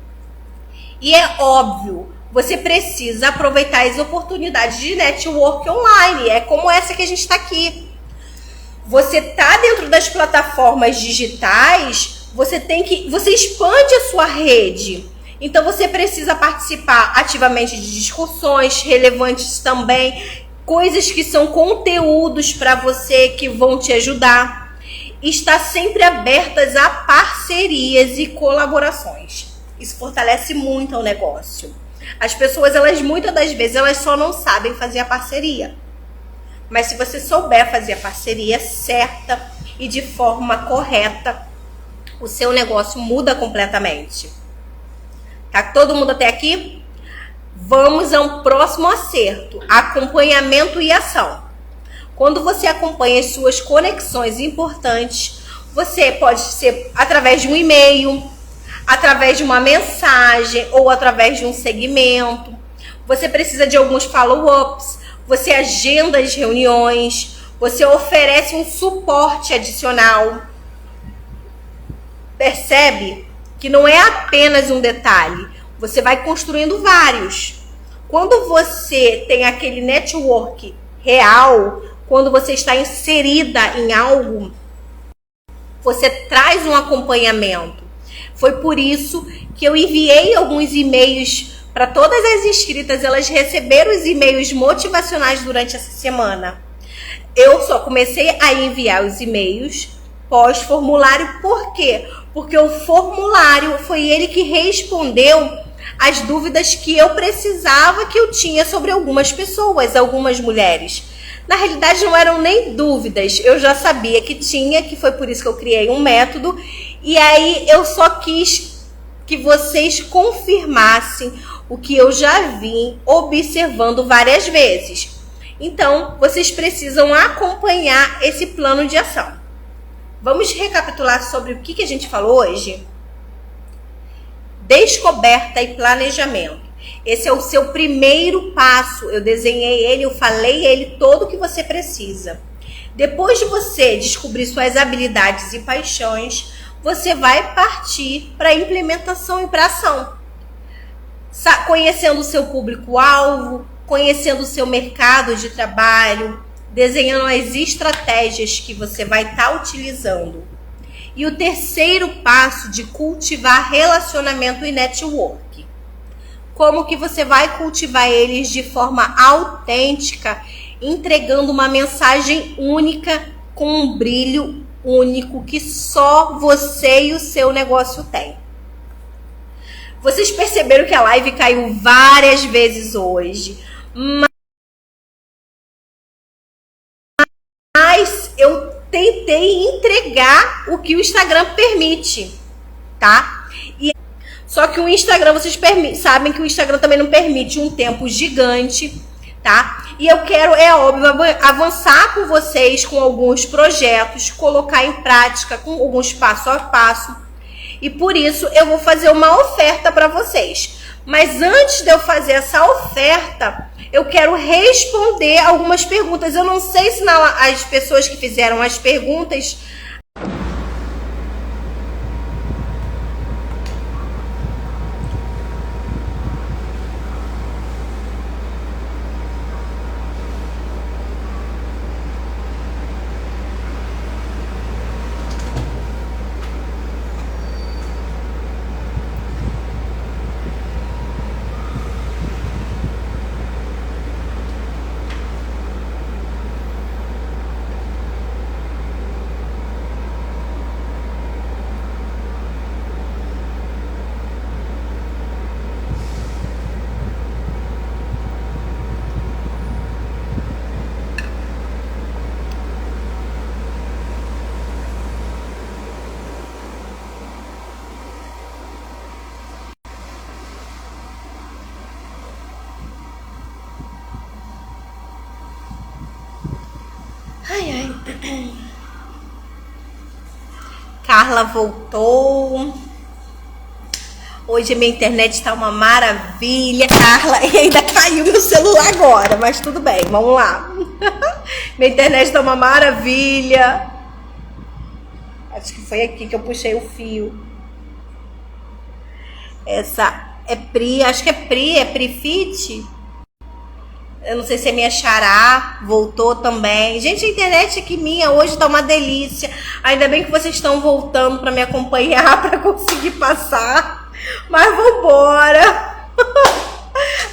E é óbvio, você precisa aproveitar as oportunidades de network online, é como essa que a gente está aqui. Você tá dentro das plataformas digitais, você expande a sua rede. Então você precisa participar ativamente de discussões relevantes também, coisas que são conteúdos para você que vão te ajudar. E estar sempre abertas a parcerias e colaborações. Isso fortalece muito o negócio. As pessoas, muitas das vezes, elas só não sabem fazer a parceria. Mas se você souber fazer a parceria certa e de forma correta, o seu negócio muda completamente. Tá todo mundo até aqui? Vamos ao próximo acerto, acompanhamento e ação. Quando você acompanha as suas conexões importantes, você pode ser através de um e-mail, através de uma mensagem ou através de um segmento. Você precisa de alguns follow-ups, você agenda as reuniões, você oferece um suporte adicional. Percebe que não é apenas um detalhe, você vai construindo vários. Quando você tem aquele network real, quando você está inserida em algo, você traz um acompanhamento. Foi por isso que eu enviei alguns e-mails para todas as inscritas, elas receberam os e-mails motivacionais durante essa semana. Eu só comecei a enviar os e-mails pós-formulário, por quê? Porque o formulário foi ele que respondeu as dúvidas que eu precisava, que eu tinha sobre algumas pessoas, algumas mulheres. Na realidade não eram nem dúvidas, eu já sabia que tinha, que foi por isso que eu criei um método, e aí eu só quis que vocês confirmassem o que eu já vim observando várias vezes. Então, vocês precisam acompanhar esse plano de ação. Vamos recapitular sobre o que a gente falou hoje? Descoberta e planejamento. Esse é o seu primeiro passo. Eu desenhei ele, eu falei ele todo o que você precisa. Depois de você descobrir suas habilidades e paixões, você vai partir para a implementação e para a ação. Conhecendo o seu público-alvo, conhecendo o seu mercado de trabalho, desenhando as estratégias que você vai estar utilizando. E o terceiro passo de cultivar relacionamento e network. Como que você vai cultivar eles de forma autêntica, entregando uma mensagem única com um brilho único que só você e o seu negócio têm. Vocês perceberam que a live caiu várias vezes hoje, mas eu tentei entregar o que o Instagram permite, tá? Só que o Instagram, vocês sabem que o Instagram também não permite um tempo gigante, tá? E eu quero, é óbvio, avançar com vocês com alguns projetos, colocar em prática com alguns passo a passo. E por isso eu vou fazer uma oferta para vocês. Mas antes de eu fazer essa oferta, eu quero responder algumas perguntas. Eu não sei se as pessoas que fizeram as perguntas... Ai. Carla voltou. Hoje a minha internet está uma maravilha, Carla. E ainda caiu meu celular agora, mas tudo bem, vamos lá. Minha internet está uma maravilha. Acho que foi aqui que eu puxei o fio. Essa é Pri, acho que é Pri Fit. Eu não sei se é minha xará, voltou também. Gente, a internet aqui minha hoje tá uma delícia. Ainda bem que vocês estão voltando para me acompanhar, para conseguir passar. Mas vambora.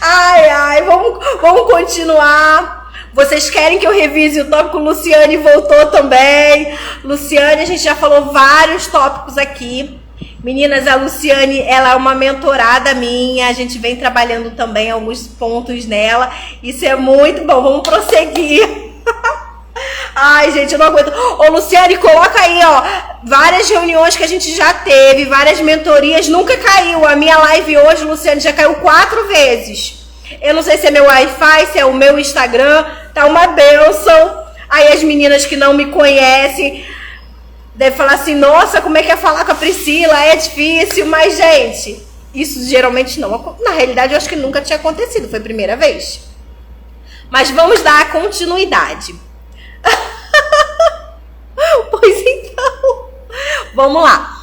Ai, vamos continuar. Vocês querem que eu revise o tópico? Luciane voltou também. Luciane, a gente já falou vários tópicos aqui. Meninas, a Luciane, ela é uma mentorada minha, a gente vem trabalhando também alguns pontos nela, isso é muito bom, vamos prosseguir. Ai, gente, eu não aguento. Ô, Luciane, coloca aí, ó, várias reuniões que a gente já teve, várias mentorias, nunca caiu. A minha live hoje, Luciane, já caiu 4 vezes. Eu não sei se é meu Wi-Fi, se é o meu Instagram, tá uma bênção. Aí as meninas que não me conhecem deve falar assim, nossa, como é que é falar com a Priscila? É difícil, mas, gente, isso geralmente não... Na realidade, eu acho que nunca tinha acontecido, foi a primeira vez. Mas vamos dar continuidade. Pois então, vamos lá.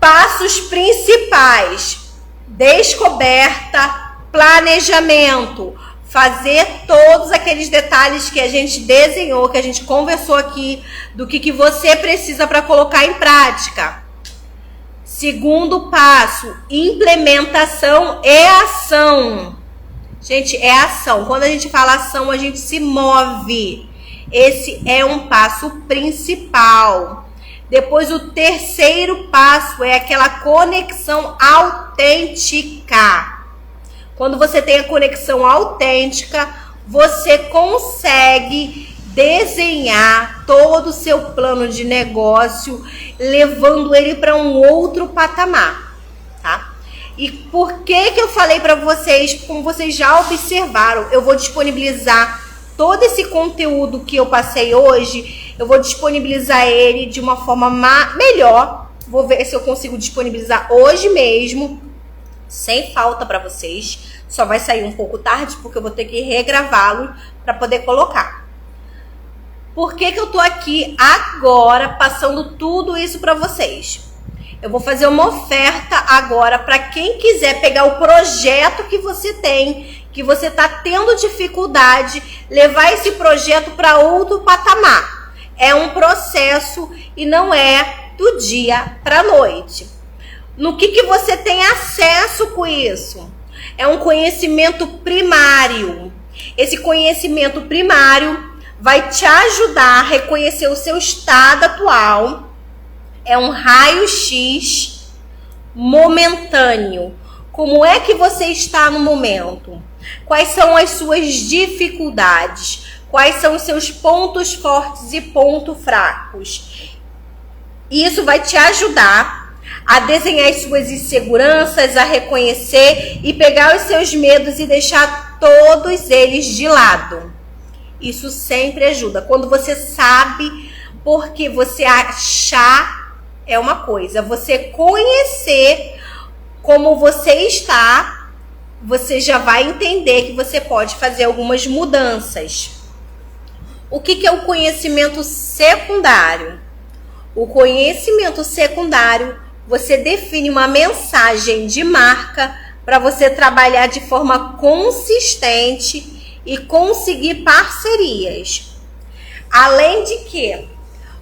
Passos principais. Descoberta, planejamento. Fazer todos aqueles detalhes que a gente desenhou, que a gente conversou aqui, do que você precisa para colocar em prática. Segundo passo, implementação e ação. Gente, é ação. Quando a gente fala ação, a gente se move. Esse é um passo principal. Depois, o terceiro passo é aquela conexão autêntica. Quando você tem a conexão autêntica, você consegue desenhar todo o seu plano de negócio, levando ele para um outro patamar, tá? E por que eu falei para vocês, como vocês já observaram, eu vou disponibilizar todo esse conteúdo que eu passei hoje, eu vou disponibilizar ele de uma forma melhor. Vou ver se eu consigo disponibilizar hoje mesmo, sem falta para vocês. Só vai sair um pouco tarde porque eu vou ter que regravá-lo para poder colocar. Por que eu tô aqui agora passando tudo isso para vocês? Eu vou fazer uma oferta agora para quem quiser pegar o projeto que você tem, que você tá tendo dificuldade, levar esse projeto para outro patamar. É um processo e não é do dia para a noite. No que você tem acesso com isso? É um conhecimento primário. Esse conhecimento primário vai te ajudar a reconhecer o seu estado atual. É um raio-x momentâneo. Como é que você está no momento? Quais são as suas dificuldades? quais são os seus pontos fortes e pontos fracos. Isso vai te ajudar a desenhar as suas inseguranças, a reconhecer e pegar os seus medos e deixar todos eles de lado. Isso sempre ajuda. Quando você sabe, porque você achar é uma coisa, você conhecer como você está, você já vai entender que você pode fazer algumas mudanças. O que é o conhecimento secundário? O conhecimento secundário, você define uma mensagem de marca para você trabalhar de forma consistente e conseguir parcerias. Além de que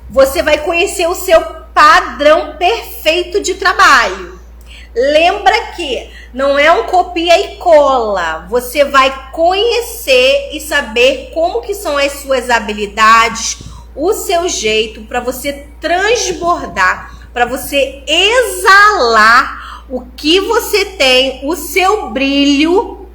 você vai conhecer o seu padrão perfeito de trabalho. Lembra que não é um copia e cola. Você vai conhecer e saber como que são as suas habilidades, o seu jeito para você transbordar, para você exalar o que você tem, o seu brilho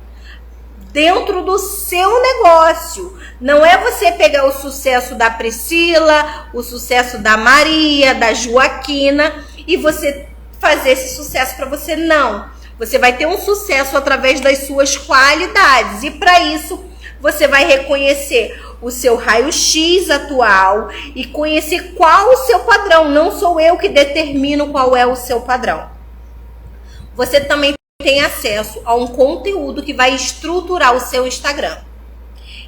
dentro do seu negócio. Não é você pegar o sucesso da Priscila, o sucesso da Maria, da Joaquina e você fazer esse sucesso para você. Não. Você vai ter um sucesso através das suas qualidades e para isso você vai reconhecer o seu raio-x atual e conhecer qual o seu padrão. Não sou eu que determino qual é o seu padrão. Você também tem acesso a um conteúdo que vai estruturar o seu Instagram.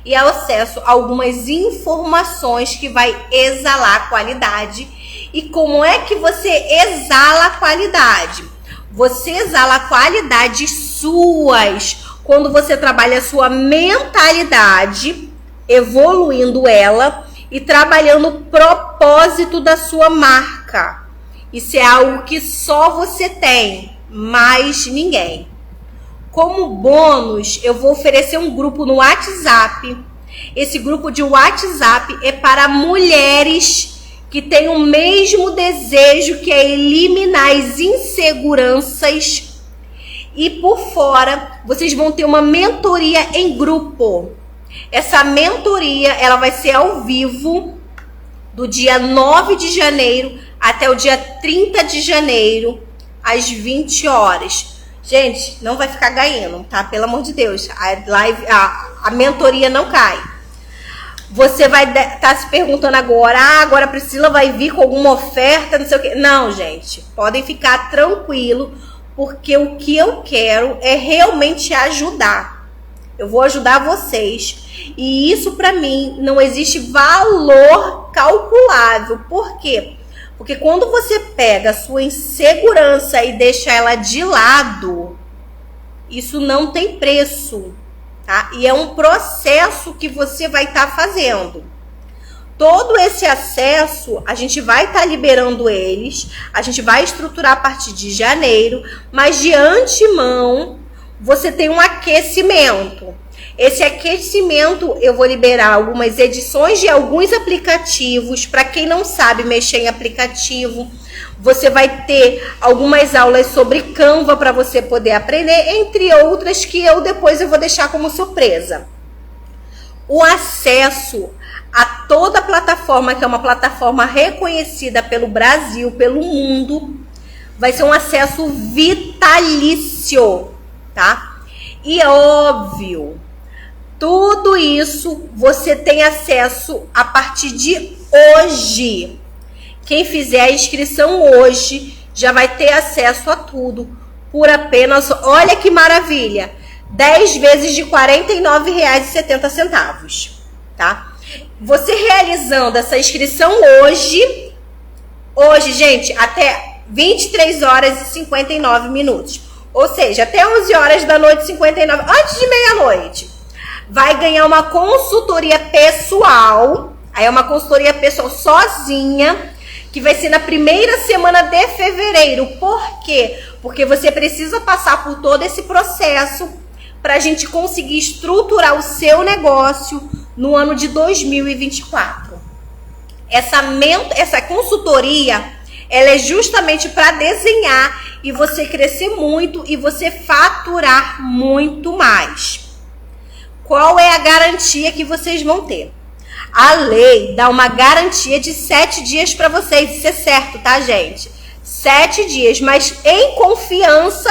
E acesso a algumas informações que vai exalar a qualidade. E como é que você exala a qualidade? Você exala qualidades suas quando você trabalha a sua mentalidade, evoluindo ela e trabalhando o propósito da sua marca. Isso é algo que só você tem, mais ninguém. Como bônus, eu vou oferecer um grupo no WhatsApp. Esse grupo de WhatsApp é para mulheres que têm o mesmo desejo, que é eliminar as inseguranças. E por fora, vocês vão ter uma mentoria em grupo. Essa mentoria, ela vai ser ao vivo do dia 9 de janeiro até o dia 30 de janeiro, às 20 horas. Gente, não vai ficar ganhando, tá? Pelo amor de Deus. A mentoria não cai. Você vai estar se perguntando agora, agora a Priscila vai vir com alguma oferta, não sei o quê. Não, gente, podem ficar tranquilo, porque o que eu quero é realmente ajudar. Eu vou ajudar vocês. E isso, para mim, não existe valor calculável. Por quê? Porque quando você pega a sua insegurança e deixa ela de lado, isso não tem preço, tá? E é um processo que você vai estar fazendo. Todo esse acesso, a gente vai estar liberando eles, a gente vai estruturar a partir de janeiro, mas de antemão, você tem um aquecimento. Esse aquecimento, eu vou liberar algumas edições de alguns aplicativos. Para quem não sabe mexer em aplicativo, você vai ter algumas aulas sobre Canva para você poder aprender, entre outras que depois eu vou deixar como surpresa. O acesso a toda a plataforma, que é uma plataforma reconhecida pelo Brasil, pelo mundo, vai ser um acesso vitalício, tá? E óbvio, tudo isso você tem acesso a partir de hoje. Quem fizer a inscrição hoje já vai ter acesso a tudo por apenas, olha que maravilha, 10 vezes de R$ 49,70, tá? Você realizando essa inscrição hoje, gente, até 23 horas e 59 minutos. Ou seja, até 11 horas da noite, 59, antes de meia-noite, vai ganhar uma consultoria pessoal. Aí é uma consultoria pessoal sozinha, que vai ser na primeira semana de fevereiro. Por quê? Porque você precisa passar por todo esse processo para a gente conseguir estruturar o seu negócio no ano de 2024. Essa consultoria, ela é justamente para desenhar e você crescer muito e você faturar muito mais. qual é a garantia que vocês vão ter? A lei dá uma garantia de 7 dias para vocês, isso é certo, tá, gente? 7 dias, mas em confiança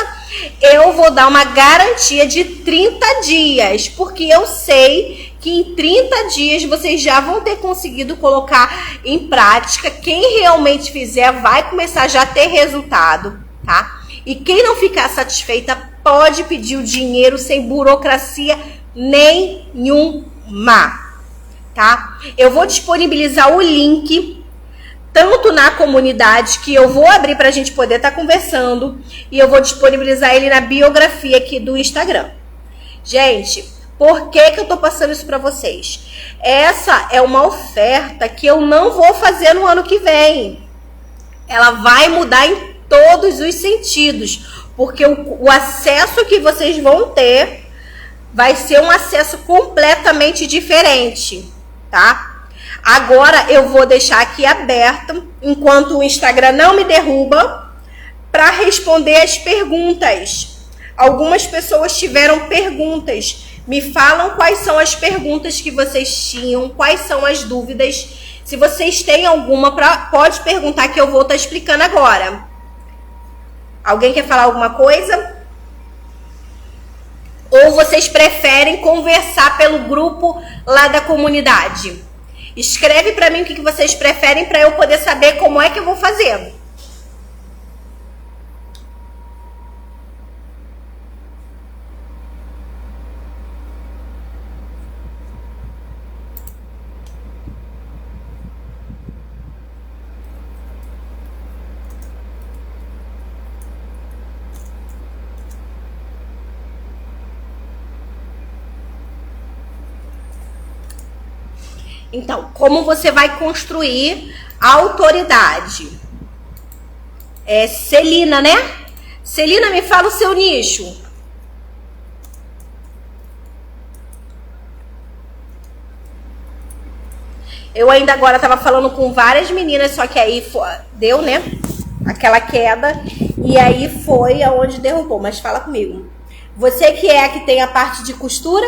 eu vou dar uma garantia de 30 dias, porque eu sei que em 30 dias vocês já vão ter conseguido colocar em prática. Quem realmente fizer vai começar já a ter resultado, tá? E quem não ficar satisfeita pode pedir o dinheiro sem burocracia nenhuma. Tá? Eu vou disponibilizar o link tanto na comunidade, que eu vou abrir para a gente poder estar conversando, e eu vou disponibilizar ele na biografia aqui do Instagram. Gente, por que eu tô passando isso para vocês? Essa é uma oferta que eu não vou fazer no ano que vem. Ela vai mudar em todos os sentidos, porque o acesso que vocês vão ter vai ser um acesso completamente diferente. Tá? Agora eu vou deixar aqui aberto, enquanto o Instagram não me derruba, para responder as perguntas. Algumas pessoas tiveram perguntas. Me falam quais são as perguntas que vocês tinham, quais são as dúvidas. Se vocês têm alguma, pode perguntar que eu vou estar explicando agora. Alguém quer falar alguma coisa? Ou vocês preferem conversar pelo grupo lá da comunidade? Escreve para mim o que vocês preferem para eu poder saber como é que eu vou fazer. Então, como você vai construir a autoridade? Celina, né? Celina, me fala o seu nicho. Eu ainda agora estava falando com várias meninas, só que aí deu, né? Aquela queda. E aí foi aonde derrubou. Mas fala comigo. Você que é a que tem a parte de costura?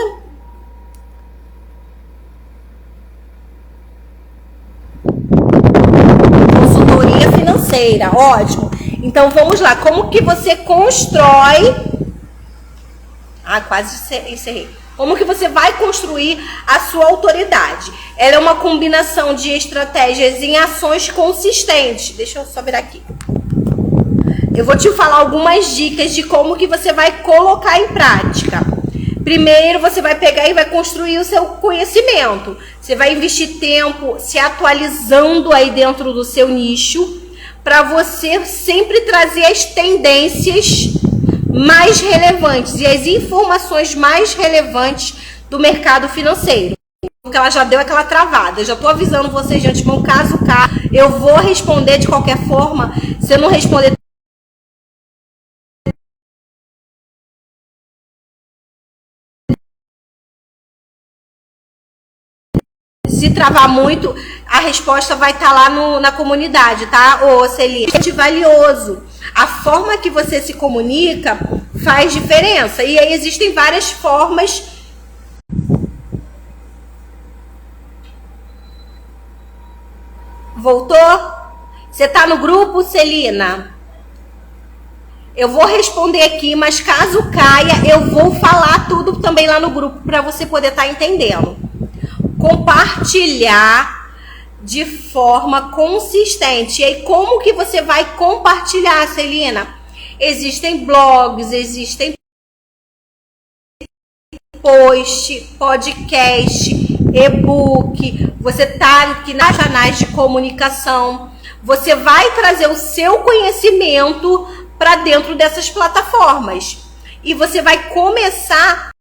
Financeira, ótimo. Então vamos lá, como que você constrói? Quase encerrei. Como que você vai construir a sua autoridade? Ela é uma combinação de estratégias em ações consistentes. Deixa eu só virar aqui. Eu vou te falar algumas dicas de como que você vai colocar em prática. Primeiro, você vai pegar e vai construir o seu conhecimento. Você vai investir tempo se atualizando aí dentro do seu nicho, para você sempre trazer as tendências mais relevantes e as informações mais relevantes do mercado financeiro. Porque ela já deu aquela travada. Eu já estou avisando vocês de antemão, caso eu vou responder de qualquer forma. Se eu não responder, se travar muito, a resposta vai estar lá na comunidade, tá? Ô, Celina, é valioso. A forma que você se comunica faz diferença. E aí existem várias formas. Voltou? Você tá no grupo, Celina? Eu vou responder aqui, mas caso caia, eu vou falar tudo também lá no grupo para você poder estar entendendo. Compartilhar de forma consistente. E aí, como que você vai compartilhar, Celina? Existem blogs, existem post, podcast, e-book. Você tá aqui nas canais de comunicação. Você vai trazer o seu conhecimento para dentro dessas plataformas. E você vai começar